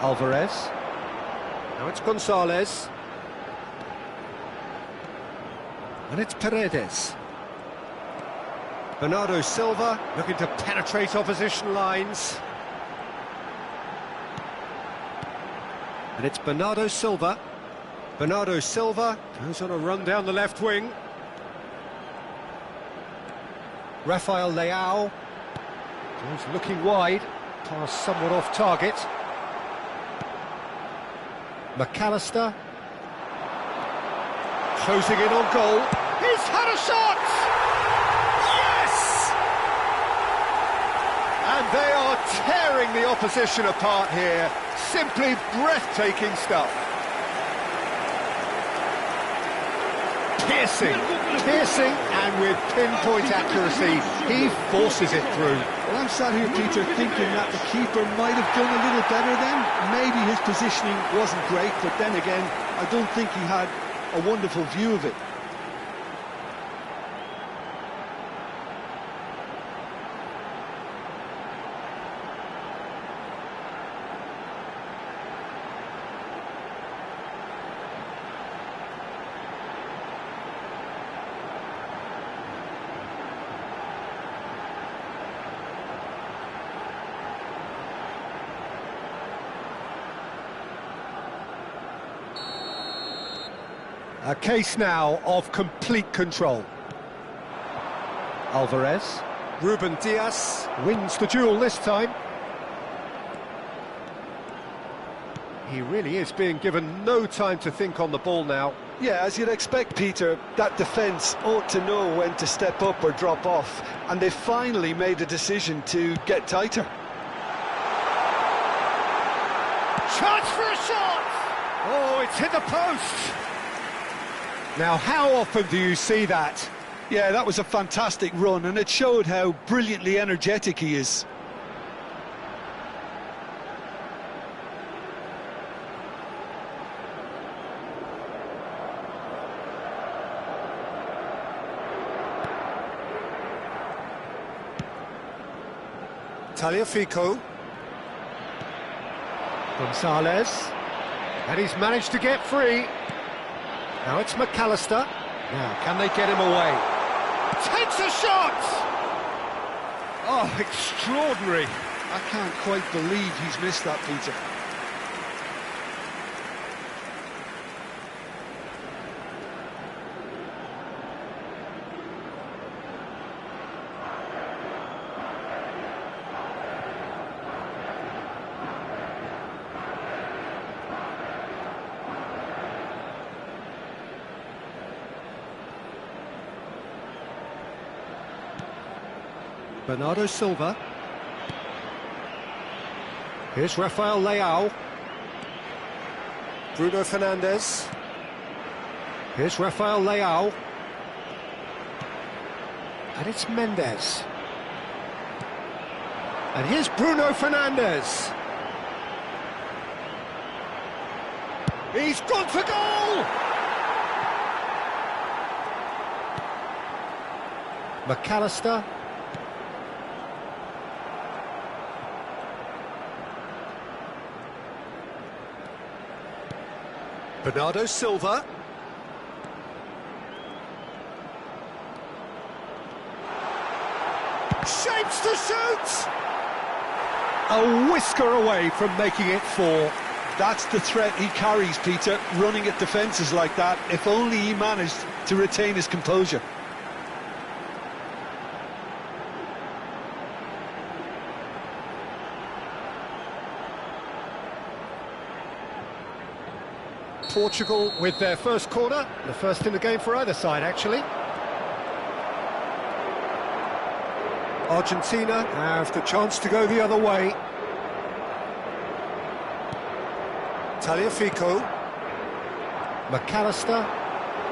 Alvarez. Now it's Gonzalez. And it's Paredes. Bernardo Silva looking to penetrate opposition lines. And it's Bernardo Silva. Bernardo Silva goes on a run down the left wing. Rafael Leao goes looking wide. Pass somewhat off target. McAllister closing in on goal. He's had a shot! Yes! And they are tearing the opposition apart here. Simply breathtaking stuff. Piercing, and with pinpoint accuracy, he forces it through. Well, I'm sat here, Peter, thinking that the keeper might have done a little better then. Maybe his positioning wasn't great, but then again, I don't think he had a wonderful view of it. A case now of complete control. Alvarez. Ruben Dias Wins the duel this time. He really is being given no time to think on the ball now. Yeah, as you'd expect, Peter, that defence ought to know when to step up or drop off, and they finally made a decision to get tighter. Chance for a shot! Oh, it's hit the post! Now, how often do you see that? Yeah, that was a fantastic run, and it showed how brilliantly energetic he is. Tagliafico. Gonzalez. And he's managed to get free. Now it's McAllister. Now, can they get him away? Takes a shot! Oh, extraordinary. I can't quite believe he's missed that, Peter. Bernardo Silva. Here's Rafael Leao. Bruno Fernandes. Here's Rafael Leao. And it's Mendes. And here's Bruno Fernandes. He's gone for goal! McAllister. Bernardo Silva. Shapes to shoot! A whisker away from making it 4. That's the threat he carries, Peter, running at defences like that. If only he managed to retain his composure. Portugal with their first corner, the first in the game for either side, actually. Argentina have the chance to go the other way. Tagliafico. McAllister.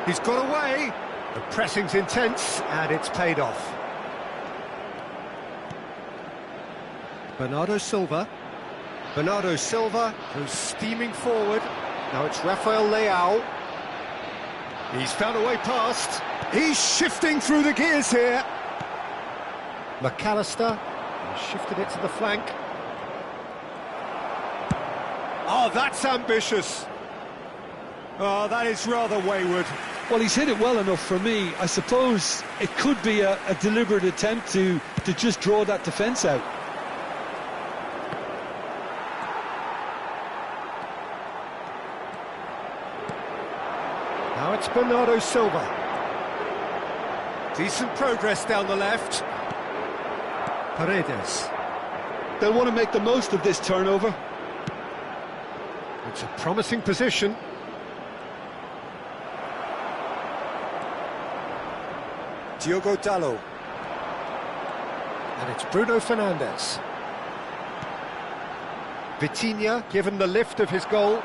He's got away. The pressing's intense, and it's paid off. Bernardo Silva. Bernardo Silva goes steaming forward. Now it's Rafael Leao. He's found a way past. He's shifting through the gears here. McAllister. He's shifted it to the flank. Oh, that's ambitious. Oh, that is rather wayward. Well, he's hit it well enough for me. I suppose it could be a deliberate attempt to just draw that defence out. Now it's Bernardo Silva. Decent progress down the left. Paredes. They'll want to make the most of this turnover. It's a promising position. Diogo Dalot. And it's Bruno Fernandes. Vitinha given the lift of his goal.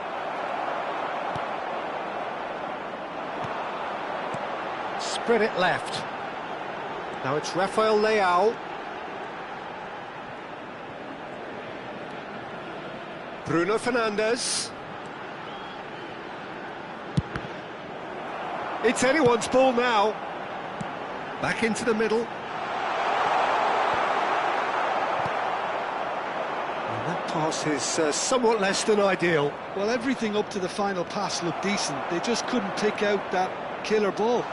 Spread it left. Now it's Rafael Leao. Bruno Fernandes. It's anyone's ball now. Back into the middle. And that pass is somewhat less than ideal. Well, everything up to the final pass looked decent. They just couldn't pick out that killer ball.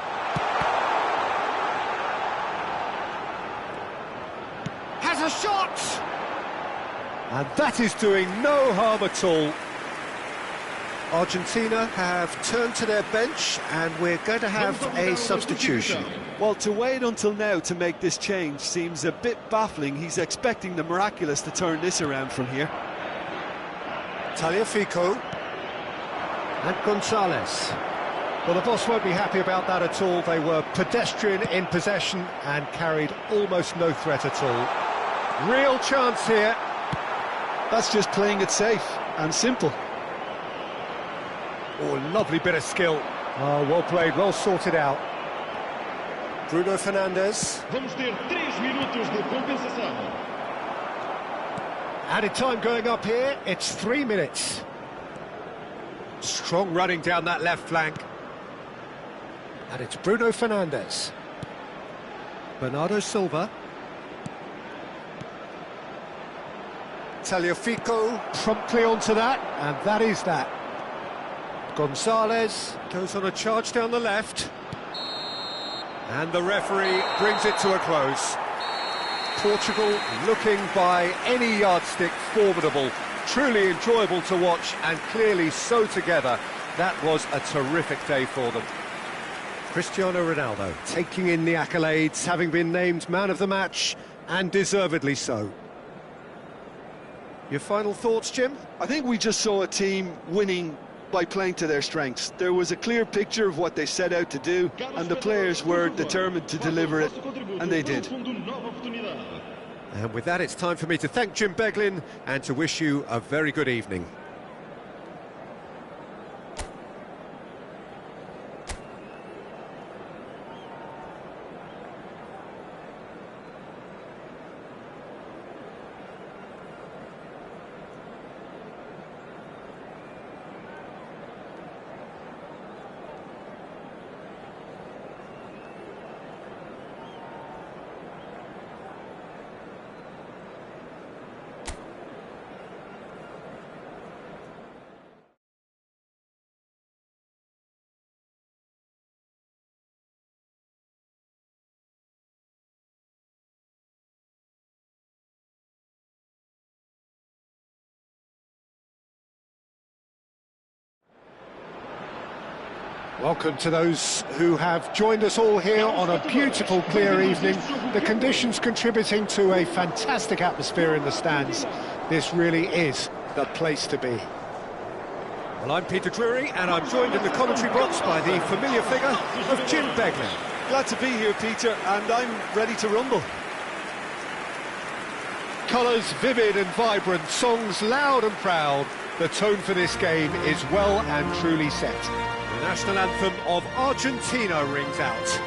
Has a shot! And that is doing no harm at all. Argentina have turned to their bench, and we're going to have a substitution. Well, to wait until now to make this change seems a bit baffling. He's expecting the miraculous to turn this around from here. Tagliafico. And Gonzalez. Well, the boss won't be happy about that at all. They were pedestrian in possession and carried almost no threat at all. Real chance here. That's just playing it safe and simple. Oh, lovely bit of skill. Oh, well played, well sorted out. Bruno Fernandes. Vamos ter 3 minutos de compensação. Added time going up here, it's 3 minutes. Strong running down that left flank. And it's Bruno Fernandes. Bernardo Silva. Tagliafico promptly onto that, and that is that. Gonzalez goes on a charge down the left. And the referee brings it to a close. Portugal looking by any yardstick formidable. Truly enjoyable to watch, and clearly so together. That was a terrific day for them. Cristiano Ronaldo taking in the accolades, having been named man of the match, and deservedly so. Your final thoughts, Jim? I think we just saw a team winning by playing to their strengths. There was a clear picture of what they set out to do, and the players were determined to deliver it, and they did. And with that, it's time for me to thank Jim Beglin and to wish you a very good evening. Welcome to those who have joined us all here on a beautiful, clear evening. The conditions contributing to a fantastic atmosphere in the stands. This really is the place to be. Well, I'm Peter Drury, and I'm joined in the commentary box by the familiar figure of Jim Beglin. Glad to be here, Peter, and I'm ready to rumble. Colours vivid and vibrant, songs loud and proud. The tone for this game is well and truly set. The national anthem of Argentina rings out.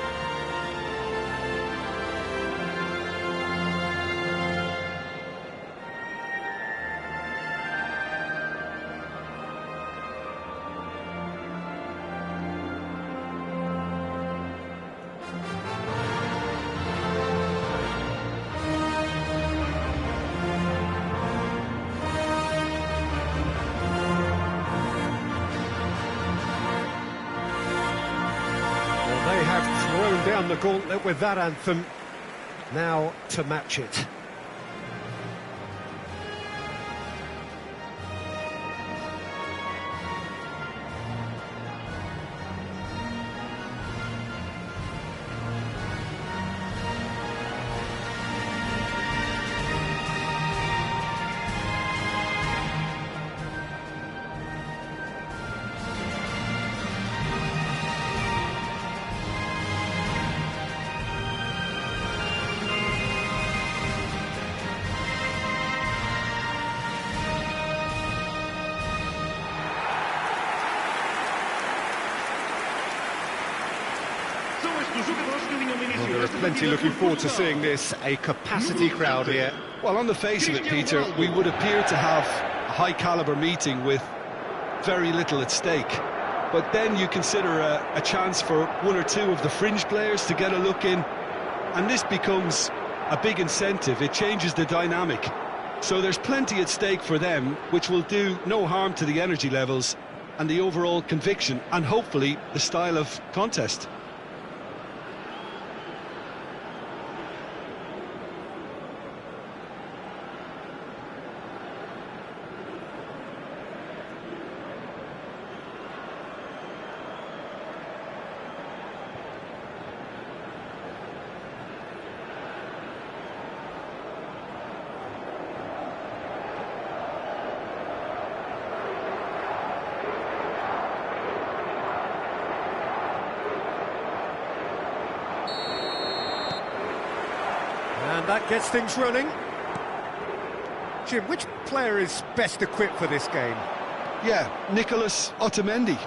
They have thrown down the gauntlet with that anthem. Now to match it. Well, there are plenty looking forward to seeing this, a capacity crowd here. Well, on the face of it, Peter, we would appear to have a high-caliber meeting with very little at stake. But then you consider a chance for one or two of the fringe players to get a look in, and this becomes a big incentive. It changes the dynamic. So there's plenty at stake for them, which will do no harm to the energy levels and the overall conviction, and hopefully the style of contest. And that gets things running. Jim, which player is best equipped for this game? Yeah, Nicolas Otamendi.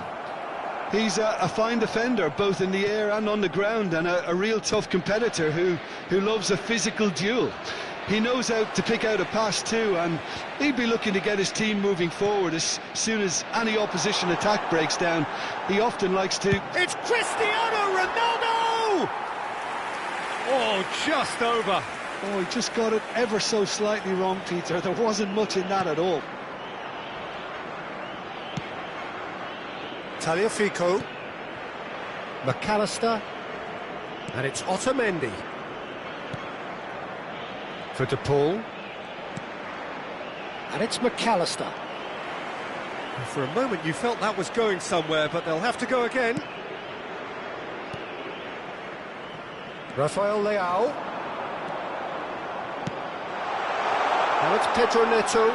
He's a fine defender, both in the air and on the ground, and a real tough competitor who loves a physical duel. He knows how to pick out a pass too, and he'd be looking to get his team moving forward as soon as any opposition attack breaks down. He often likes to... It's Cristiano Ronaldo! Oh, just over. Oh, he just got it ever so slightly wrong, Peter. There wasn't much in that at all. Tagliafico. McAllister. And it's Otamendi. For De Paul. And it's McAllister. For a moment you felt that was going somewhere, but they'll have to go again. Rafael Leao. Now it's Pedro Neto.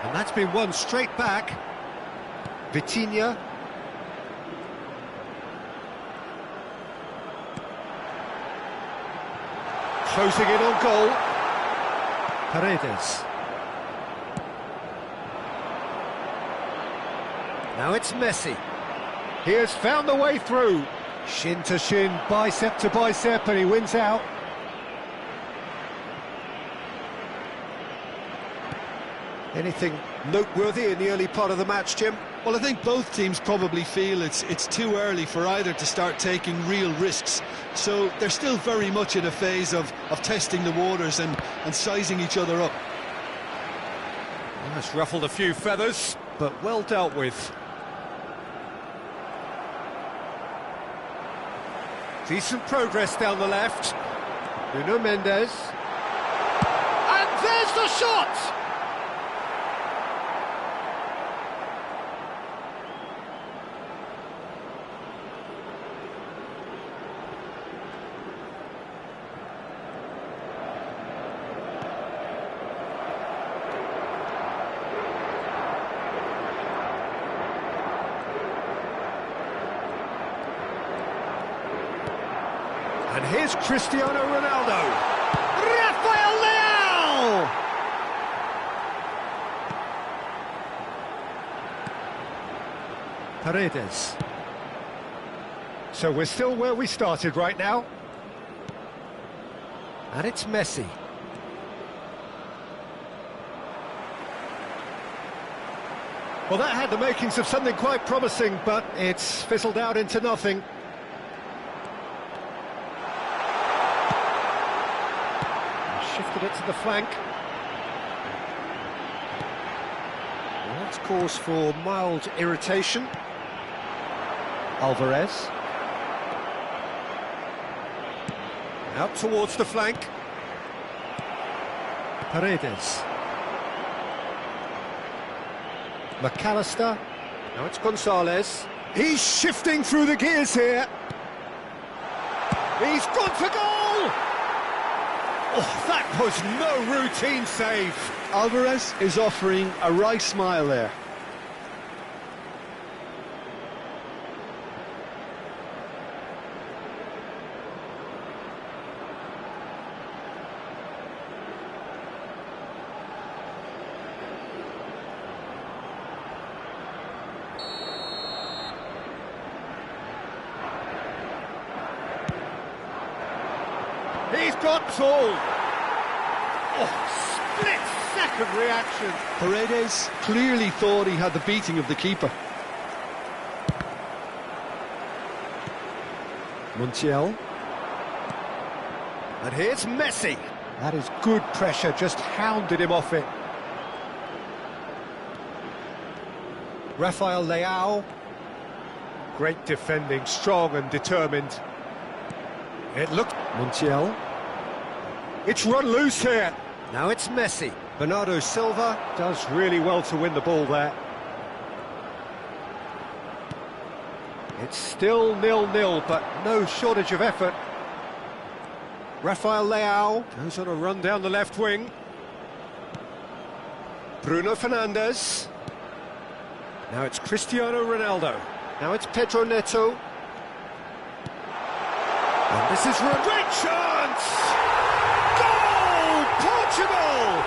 And that's been won straight back. Vitinha. Closing in on goal. Paredes. Now it's Messi. He has found the way through. Shin to shin, bicep to bicep, and he wins out. Anything noteworthy in the early part of the match, Jim? Well, I think both teams probably feel it's too early for either to start taking real risks. So they're still very much in a phase of testing the waters and sizing each other up. Well, it's ruffled a few feathers, but well dealt with. Decent progress down the left. Nuno Mendes. And there's the shot! And here's Cristiano Ronaldo. Rafael Leao! Paredes. So we're still where we started right now. And it's Messi. Well, that had the makings of something quite promising, but it's fizzled out into nothing. Shifted it to the flank. Well, that's cause for mild irritation. Alvarez. Out towards the flank. Paredes. McAllister. Now it's Gonzalez. He's shifting through the gears here. He's gone for goal! Oh, that was no routine save. Alvarez is offering a wry smile there. He's got Paul. Oh, split-second reaction. Paredes clearly thought he had the beating of the keeper. Montiel. And here's Messi. That is good pressure, just hounded him off it. Rafael Leao. Great defending, strong and determined. It looked... Montiel. It's run loose here. Now it's Messi. Bernardo Silva. Does really well to win the ball there. It's still 0-0, but no shortage of effort. Rafael Leao goes on a run down the left wing. Bruno Fernandes. Now it's Cristiano Ronaldo. Now it's Pedro Neto. And this is a great chance! Goal! Portugal!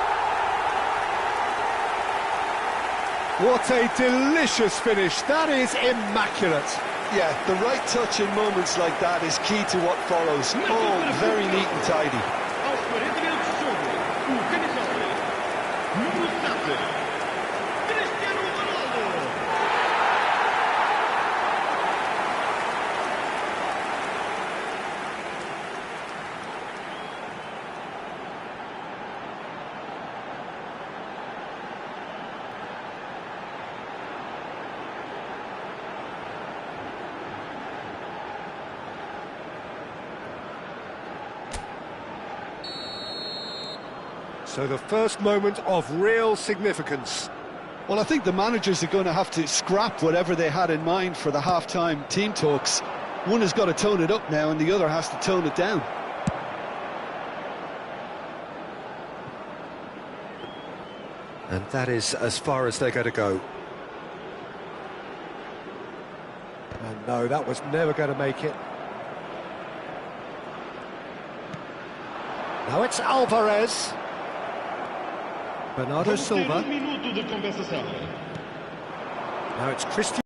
What a delicious finish. That is immaculate. Yeah, the right touch in moments like that is key to what follows. Oh, very neat and tidy. Aos 48 de jogo, o candidato, número 7, Cristiano Ronaldo. So the first moment of real significance. Well, I think the managers are going to have to scrap whatever they had in mind for the half-time team talks. One has got to tone it up now and the other has to tone it down. And that is as far as they're going to go. And no, that was never going to make it. Now it's Alvarez. Bernardo Silva. Now it's Christian.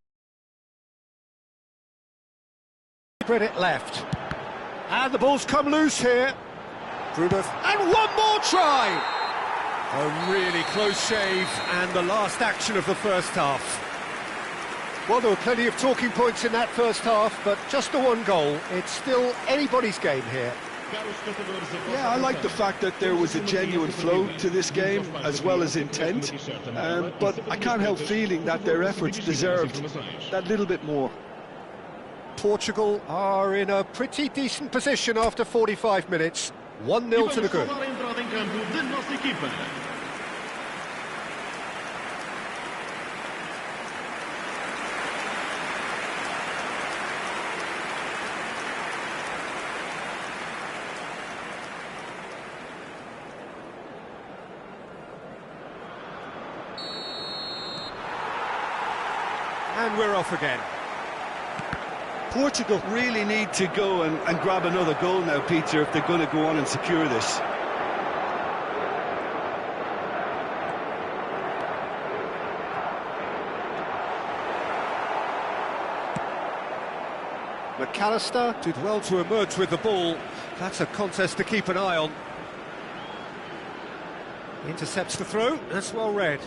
Spread it left. And the ball's come loose here. Bruno. And one more try! A really close shave, and the last action of the first half. Well, there were plenty of talking points in that first half, but just the one goal. It's still anybody's game here. Yeah, I like the fact that there was a genuine flow to this game, as well as intent, but I can't help feeling that their efforts deserved that little bit more. Portugal are in a pretty decent position after 45 minutes. 1-0 to the good. And we're off again. Portugal really need to go and grab another goal now, Peter, if they're going to go on and secure this. McAllister did well to emerge with the ball. That's a contest to keep an eye on. Intercepts the throw. That's well read.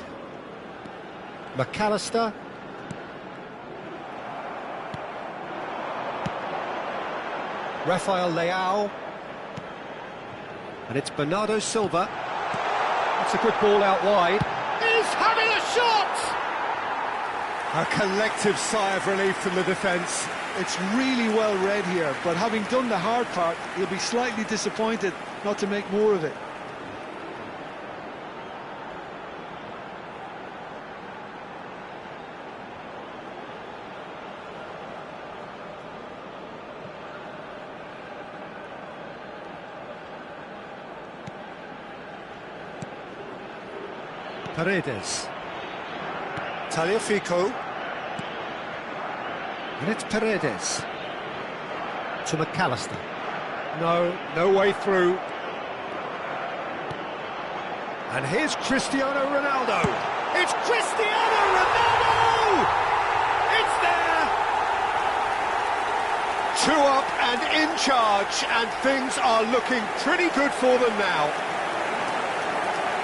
McAllister. Rafael Leao. And it's Bernardo Silva. That's a good ball out wide. He's having a shot! A collective sigh of relief from the defence. It's really well read here, but having done the hard part, he'll be slightly disappointed not to make more of it. Paredes. Tagliafico. And it's Paredes. To McAllister. No way through. And here's Cristiano Ronaldo. It's Cristiano Ronaldo! It's there! 2 up and in charge, and things are looking pretty good for them now.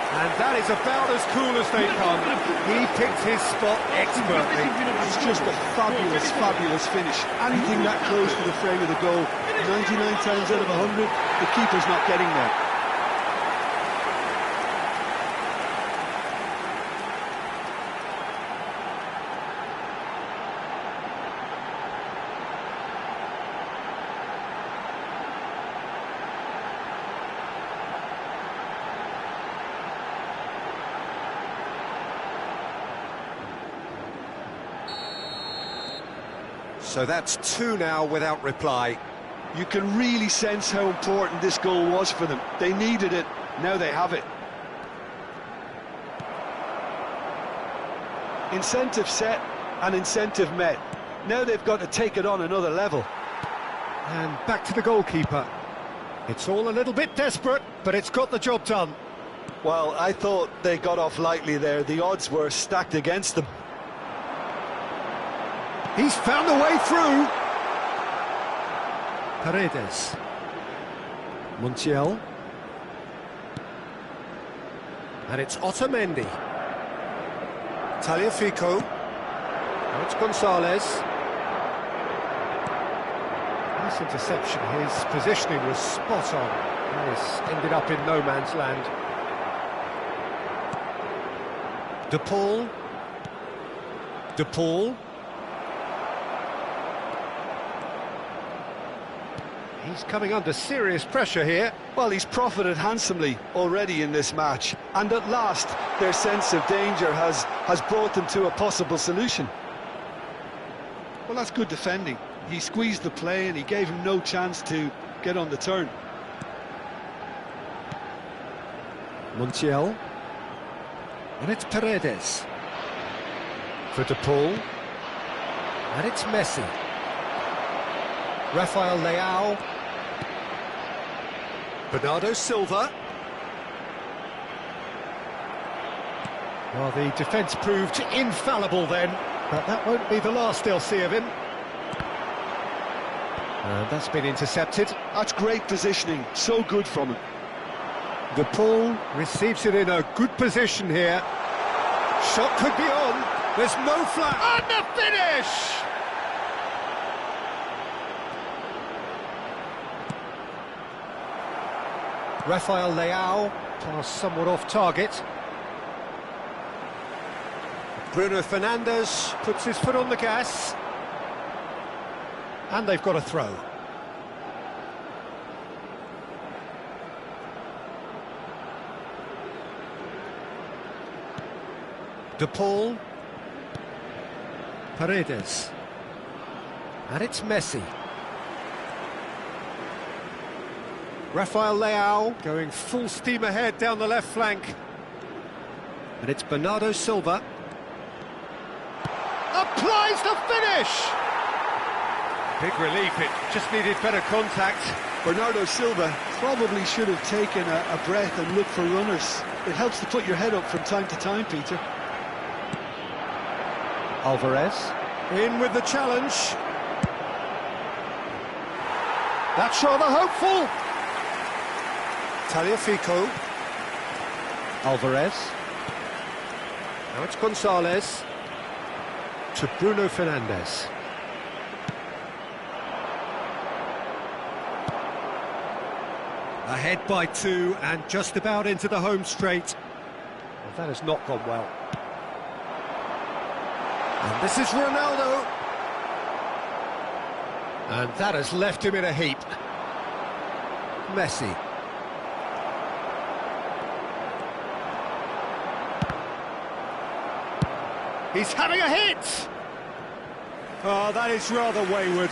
And that is about as cool as they come. He picked his spot expertly. It's just a fabulous, fabulous finish. Anything that close to the frame of the goal, 99 times out of 100, the keeper's not getting there. So that's 2 now without reply. You can really sense how important this goal was for them. They needed it, now they have it. Incentive set and incentive met. Now they've got to take it on another level. And back to the goalkeeper. It's all a little bit desperate, but it's got the job done. Well, I thought they got off lightly there. The odds were stacked against them. He's found a way through. Paredes. Montiel. And it's Otamendi. Tagliafico. Now it's Gonzalez. Nice interception. His positioning was spot on. And he's ended up in no man's land. De Paul. De Paul. He's coming under serious pressure here. Well, he's profited handsomely already in this match, and at last their sense of danger has brought them to a possible solution. Well, that's good defending. He squeezed the play and he gave him no chance to get on the turn. Montiel. And it's Paredes. For De Paul. And it's Messi. Rafael Leao. Bernardo Silva. Well, the defence proved infallible then, but that won't be the last they'll see of him. And that's been intercepted. That's great positioning, so good from him. De Paul receives it in a good position here. Shot could be on. There's Mo Flat. And the finish! Rafael Leao, pass somewhat off target. Bruno Fernandes puts his foot on the gas. And they've got a throw. De Paul. Paredes. And it's Messi. Rafael Leao going full steam ahead down the left flank. And it's Bernardo Silva. Applies the finish! Big relief, it just needed better contact. Bernardo Silva probably should have taken a breath and looked for runners. It helps to put your head up from time to time, Peter. Alvarez. In with the challenge. That's rather hopeful. Tagliafico. Alvarez. Now it's Gonzalez. To Bruno Fernandes. Ahead by 2 and just about into the home straight. Well, that has not gone well. And this is Ronaldo. And that has left him in a heap. Messi. He's having a hit! Oh, that is rather wayward.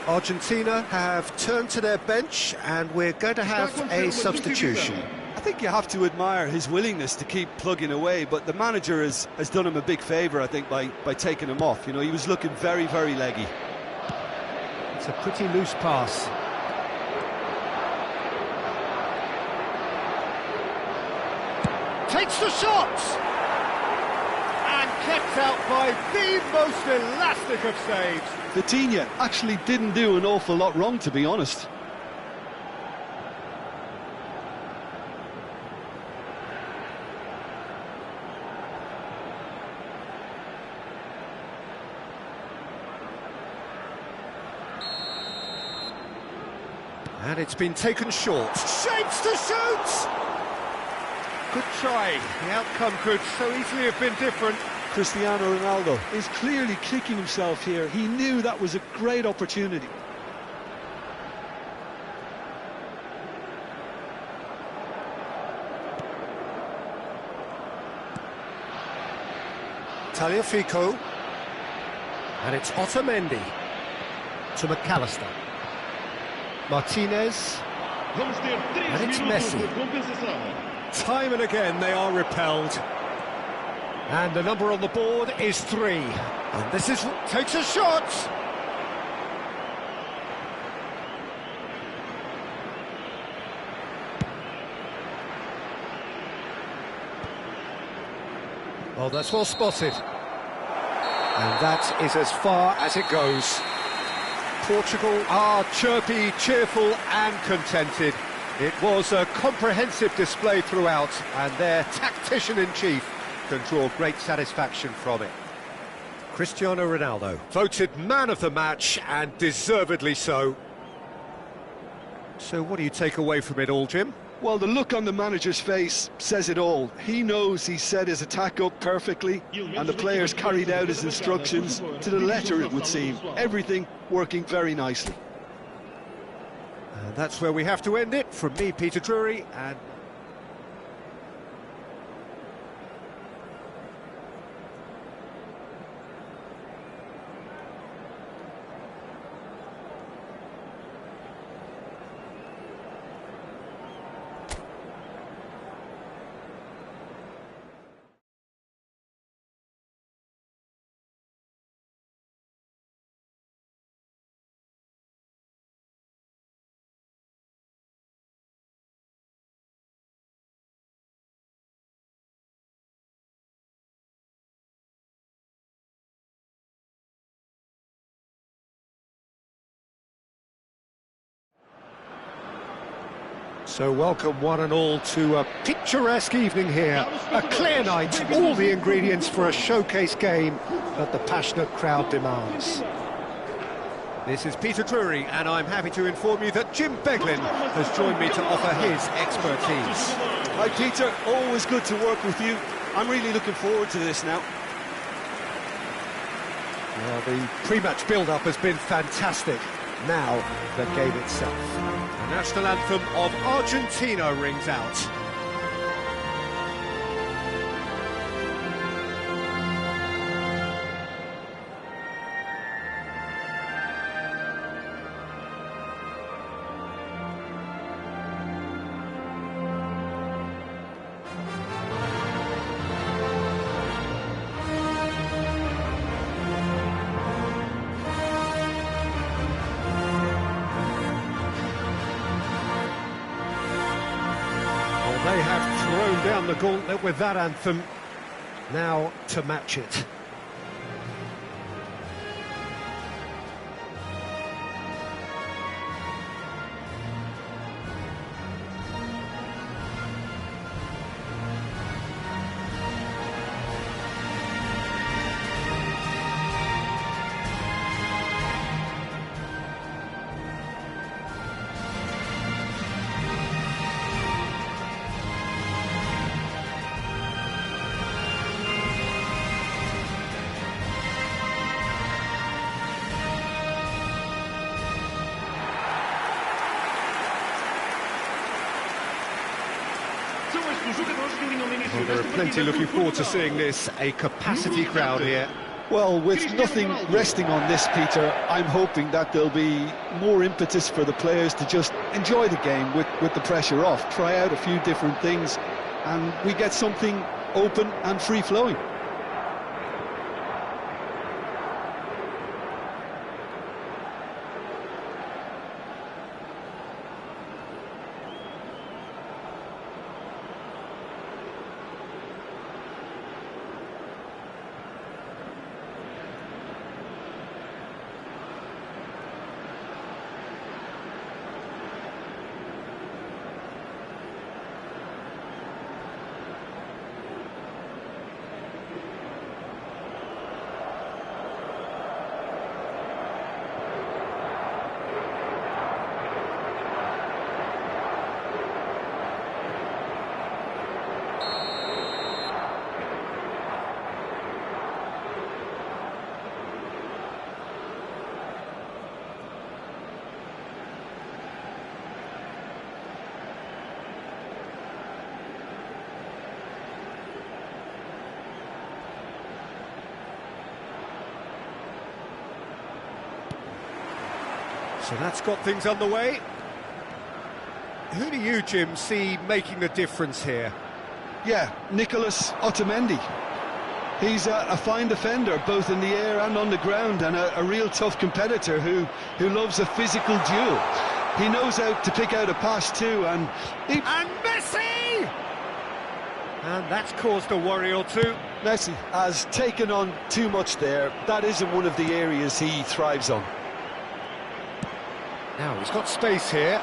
Argentina have turned to their bench and we're going to have a substitution. I think you have to admire his willingness to keep plugging away, but the manager has done him a big favour, I think, by taking him off. You know, he was looking very, very leggy. It's a pretty loose pass. Takes the shot! And kept out by the most elastic of saves. Vitinha actually didn't do an awful lot wrong, to be honest. And it's been taken short. Shapes to shoot! Good try. The outcome could so easily have been different. Cristiano Ronaldo is clearly kicking himself here. He knew that was a great opportunity. Tagliafico. And it's Otamendi. To McAllister. Martinez. And it's Messi. Time and again they are repelled. And the number on the board is 3. And this is... takes a shot! Oh, that's well spotted. And that is as far as it goes. Portugal are chirpy, cheerful and contented. It was a comprehensive display throughout, and their tactician-in-chief can draw great satisfaction from it. Cristiano Ronaldo, voted man of the match, and deservedly so. So what do you take away from it all, Jim? Well, the look on the manager's face says it all. He knows he set his attack up perfectly, and the players carried out his instructions to the letter, it would seem. Everything working very nicely. And that's where we have to end it. From me, Peter Drury, and so welcome one and all to a picturesque evening here. A clear night, all the ingredients for a showcase game that the passionate crowd demands. This is Peter Drury, and I'm happy to inform you that Jim Beglin has joined me to offer his expertise. Hi Peter, always good to work with you. I'm really looking forward to this now. Well, the pre-match build-up has been fantastic. Now, the game itself. The national anthem of Argentina rings out. They have thrown down the gauntlet with that anthem. Now to match it. Well, there are plenty looking forward to seeing this, a capacity crowd here. Well, with nothing resting on this, Peter, I'm hoping that there'll be more impetus for the players to just enjoy the game with the pressure off, try out a few different things, and we get something open and free-flowing. So that's got things underway. Who do you, Jim, see making the difference here? Yeah, Nicolas Otamendi. He's a fine defender, both in the air and on the ground, and a real tough competitor who loves a physical duel. He knows how to pick out a pass too, and Messi! And that's caused a worry or two. Messi has taken on too much there. That isn't one of the areas he thrives on. Now he's got space here.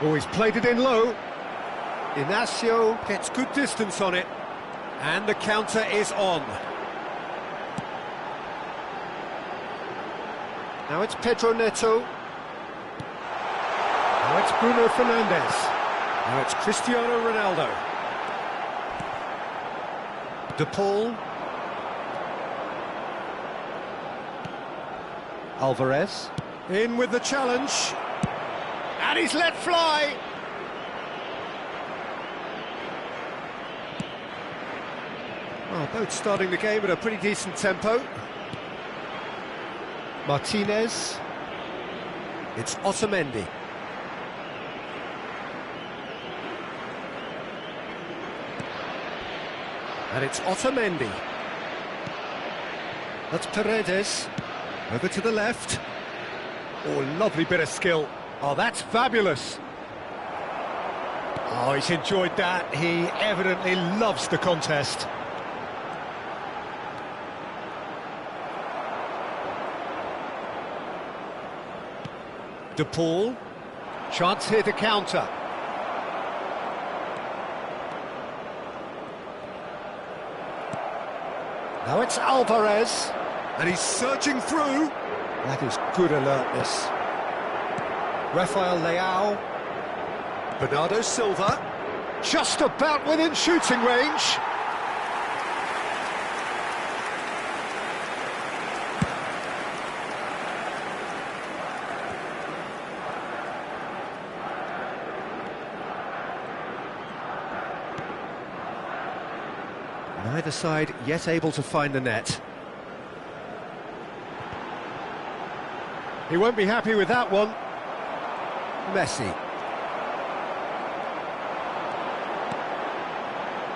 Oh, he's played it in low. Inacio gets good distance on it. And the counter is on. Now it's Pedro Neto. Now it's Bruno Fernandes. Now it's Cristiano Ronaldo. De Paul. Alvarez. In with the challenge. And he's let fly. Well, both starting the game at a pretty decent tempo. Martinez. It's Otamendi. And it's Otamendi. That's Paredes. Over to the left. Oh, lovely bit of skill. Oh, that's fabulous. Oh, he's enjoyed that. He evidently loves the contest. De Paul. Chance here to counter. Now it's Alvarez. And he's searching through. That is good alertness. Rafael Leao. Bernardo Silva. Just about within shooting range. Neither side yet able to find the net. He won't be happy with that one. Messi.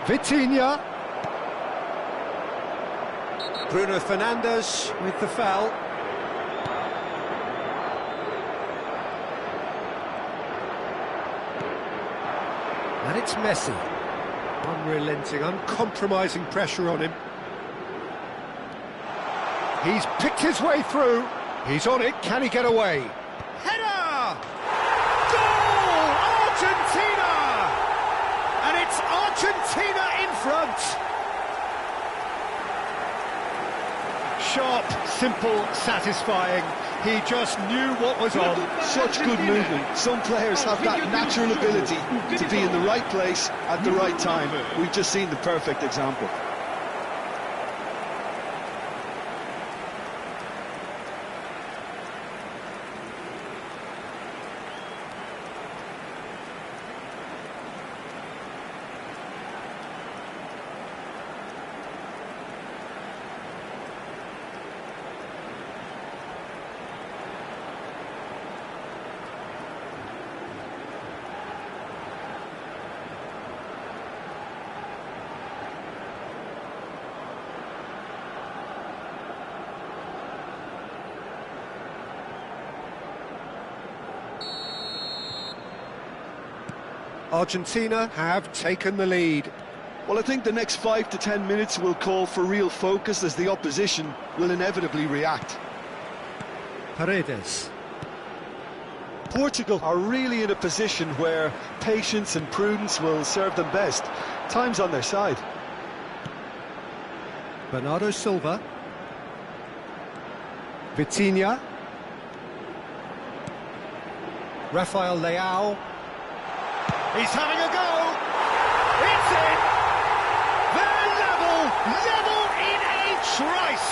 Vitinha. Bruno Fernandes with the foul. And it's Messi. Unrelenting, uncompromising pressure on him. He's picked his way through. He's on it, can he get away? Header! Goal! Argentina! And it's Argentina in front. Sharp, simple, satisfying. He just knew what was on. Such good movement. Some players have that natural ability to be in the right place at the right time. We've just seen the perfect example. Argentina have taken the lead. Well, I think the next 5 to 10 minutes will call for real focus as the opposition will inevitably react. Paredes. Portugal are really in a position where patience and prudence will serve them best. Time's on their side. Bernardo Silva. Vitinha. Rafael Leao. He's having a go. It's in. They're level in a trice.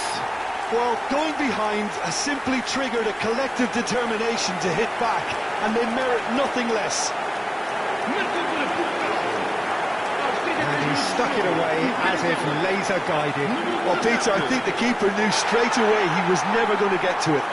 Well, going behind has simply triggered a collective determination to hit back, and they merit nothing less. And he stuck it away as if laser guided. Well, Peter, I think the keeper knew straight away he was never going to get to it.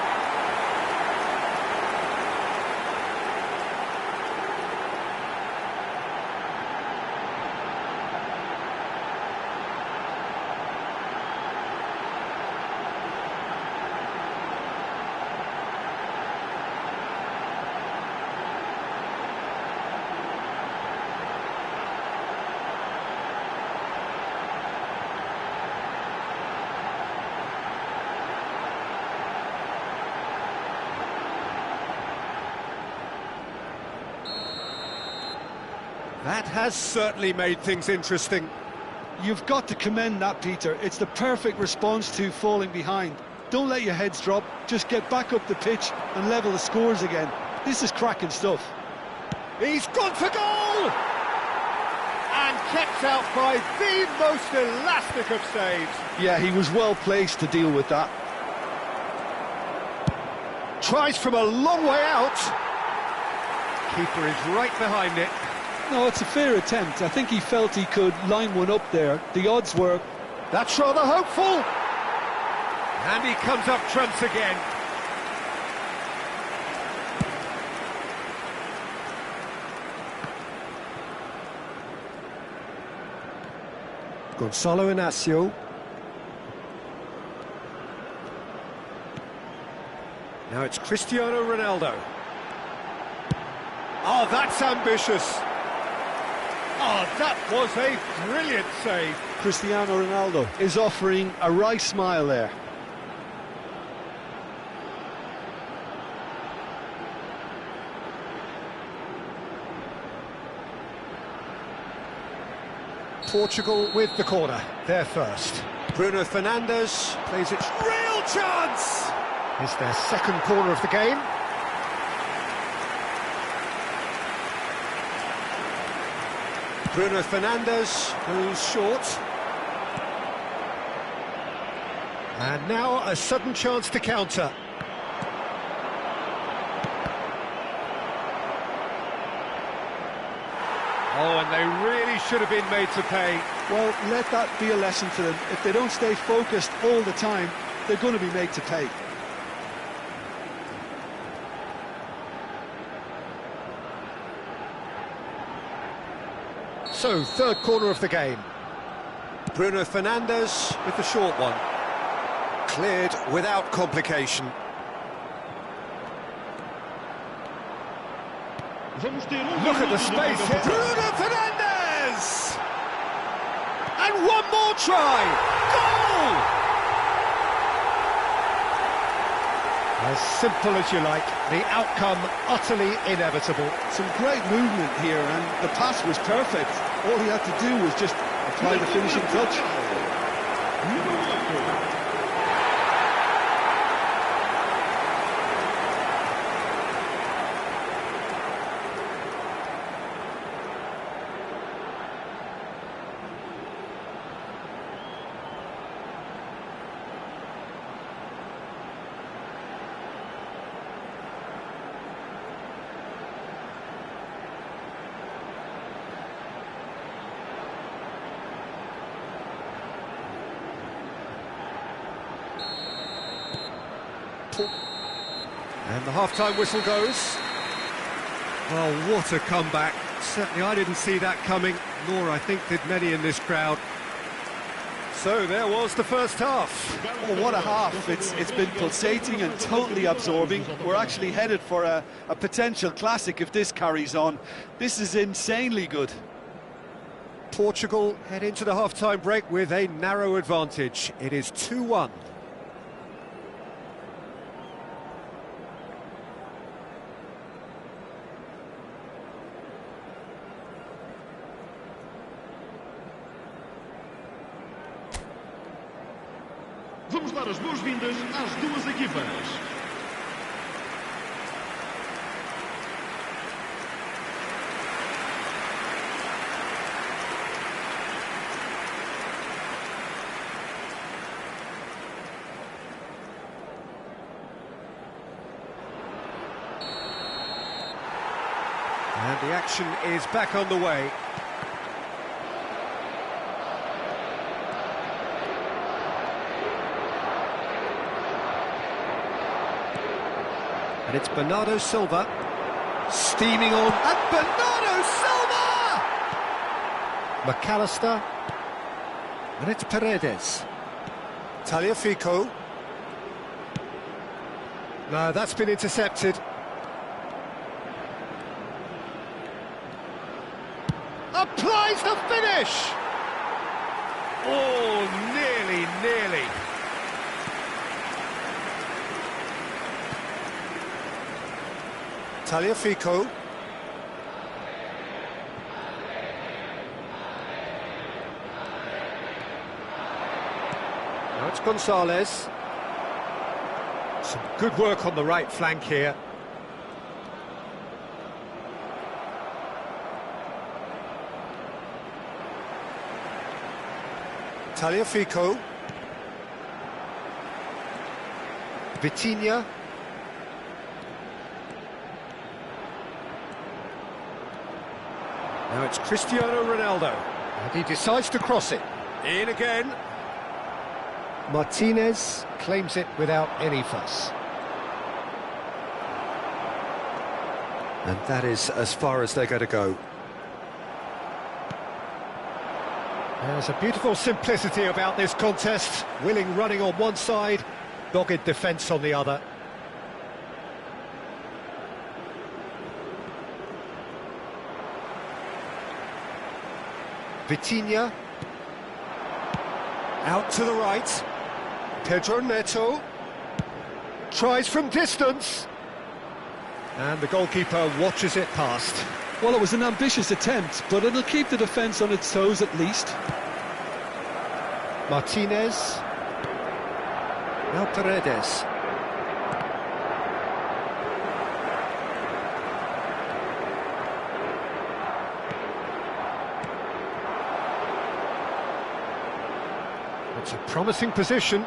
That has certainly made things interesting. You've got to commend that, Peter. It's the perfect response to falling behind. Don't let your heads drop, just get back up the pitch and level the scores again. This is cracking stuff. He's gone for goal! And kept out by the most elastic of saves. Yeah, he was well placed to deal with that. tries from a long way out. Keeper is right behind it. No, it's a fair attempt. I think he felt he could line one up there. The odds were... That's rather hopeful. And he comes up trumps again. Gonzalo Inacio. Now it's Cristiano Ronaldo. Oh, that's ambitious. Oh, that was a brilliant save. Cristiano Ronaldo is offering a wry smile there. Portugal with the corner, they're first. Bruno Fernandes plays it. Real chance! It's their second corner of the game. Bruno Fernandes goes short. And now a sudden chance to counter. Oh, and they really should have been made to pay. Well, let that be a lesson to them. If they don't stay focused all the time, they're going to be made to pay. So, third corner of the game. Bruno Fernandes with the short one. Cleared without complication. Look at the space here. Bruno Fernandes! And one more try! Goal! As simple as you like, the outcome utterly inevitable. Some great movement here, and the pass was perfect. All he had to do was just apply the finishing touch. And the half-time whistle goes. Oh, what a comeback. Certainly I didn't see that coming, nor I think did many in this crowd. So there was the first half. Oh, what a half. It's been pulsating and totally absorbing. We're actually headed for a potential classic if this carries on. This is insanely good. Portugal head into the half-time break with a narrow advantage. It is 2-1. Vamos dar as boas-vindas às duas equipas. And the action is back on the way. And it's Bernardo Silva, steaming on, and Bernardo Silva! McAllister, and it's Paredes. Tagliafico. No, that's been intercepted. Applies the finish! Oh, nearly. Tagliafico. Now it's Gonzalez. Some good work on the right flank here. Tagliafico. Vitinha. Now it's Cristiano Ronaldo. And he decides to cross it. In again. Martinez claims it without any fuss. And that is as far as they're going to go. There's a beautiful simplicity about this contest. Willing running on one side, dogged defence on the other. Vitinha. Out to the right. Pedro Neto. Tries from distance. And the goalkeeper watches it past. Well, it was an ambitious attempt, but it'll keep the defence on its toes at least. Martinez. Now Paredes. It's a promising position.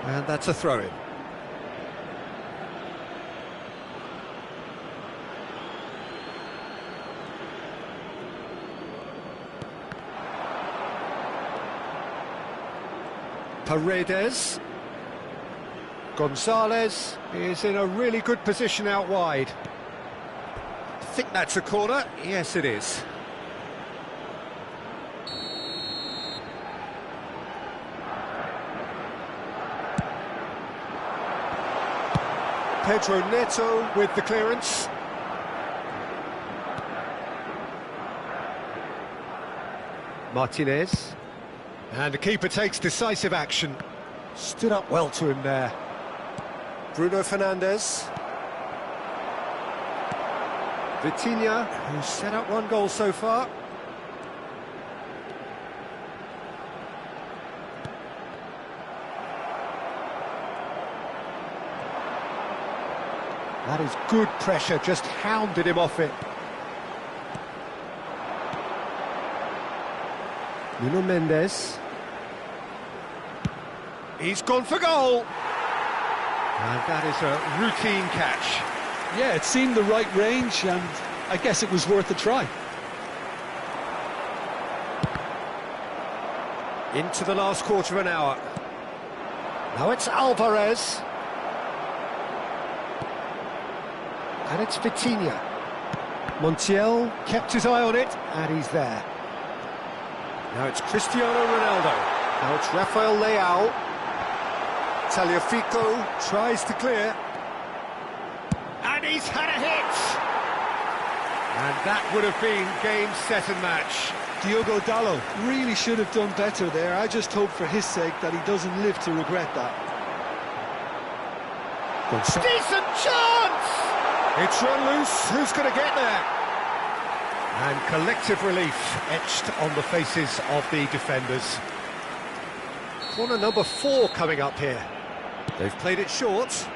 And that's a throw-in. Paredes. Gonzalez is in a really good position out wide. I think that's a corner. Yes, it is. Pedro Neto with the clearance. Martinez. And the keeper takes decisive action. Stood up well to him there. Bruno Fernandes. Vitinha, who's set up one goal so far. That is good pressure, just hounded him off it. Nuno Mendes. He's gone for goal. And that is a routine catch. Yeah, it seemed the right range, and I guess it was worth a try. Into the last quarter of an hour. Now it's Alvarez. And it's Vitinha. Montiel kept his eye on it, and he's there. Now it's Cristiano Ronaldo. Now it's Rafael Leao. Tagliafico tries to clear. And he's had a hit! And that would have been game, set and match. Diogo Dalot really should have done better there. I just hope for his sake that he doesn't live to regret that. Decent chance! It's run loose. Who's going to get there? And collective relief etched on the faces of the defenders. Corner number 4 coming up here. They've played it short.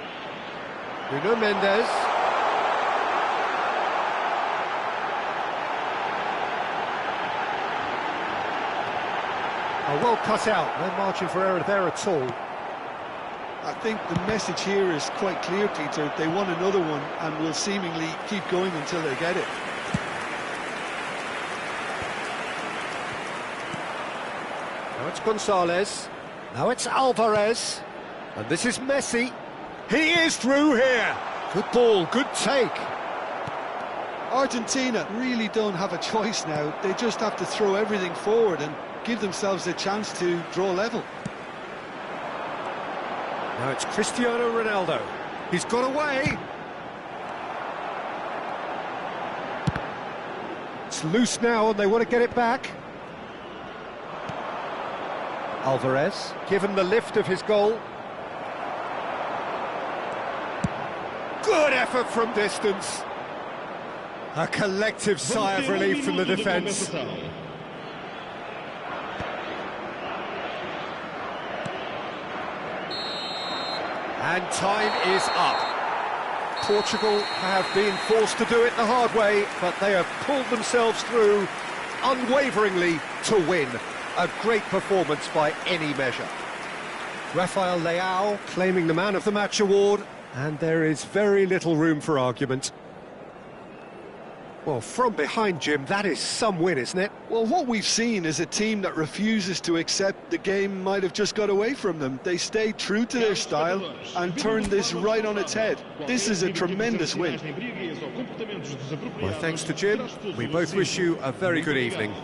Nuno Mendes. Oh, well cut out. No margin for error there at all. I think the message here is quite clear, Peter. They want another one and will seemingly keep going until they get it. Now it's Gonzalez. Now it's Alvarez. And this is Messi. He is through here. Good ball, good take. Argentina really don't have a choice now. They just have to throw everything forward and give themselves a chance to draw level. Now it's Cristiano Ronaldo. He's got away. It's loose now and they want to get it back. Alvarez, given the lift of his goal. Good effort from distance. A collective sigh of relief from the defence. And time is up. Portugal have been forced to do it the hard way, but they have pulled themselves through unwaveringly to win. A great performance by any measure. Rafael Leao claiming the Man of the Match award, and there is very little room for argument. Well, from behind, Jim, that is some win, isn't it? Well, what we've seen is a team that refuses to accept the game might have just got away from them. They stayed true to their style and turned this right on its head. This is a tremendous win. My thanks to Jim. We both wish you a very good evening.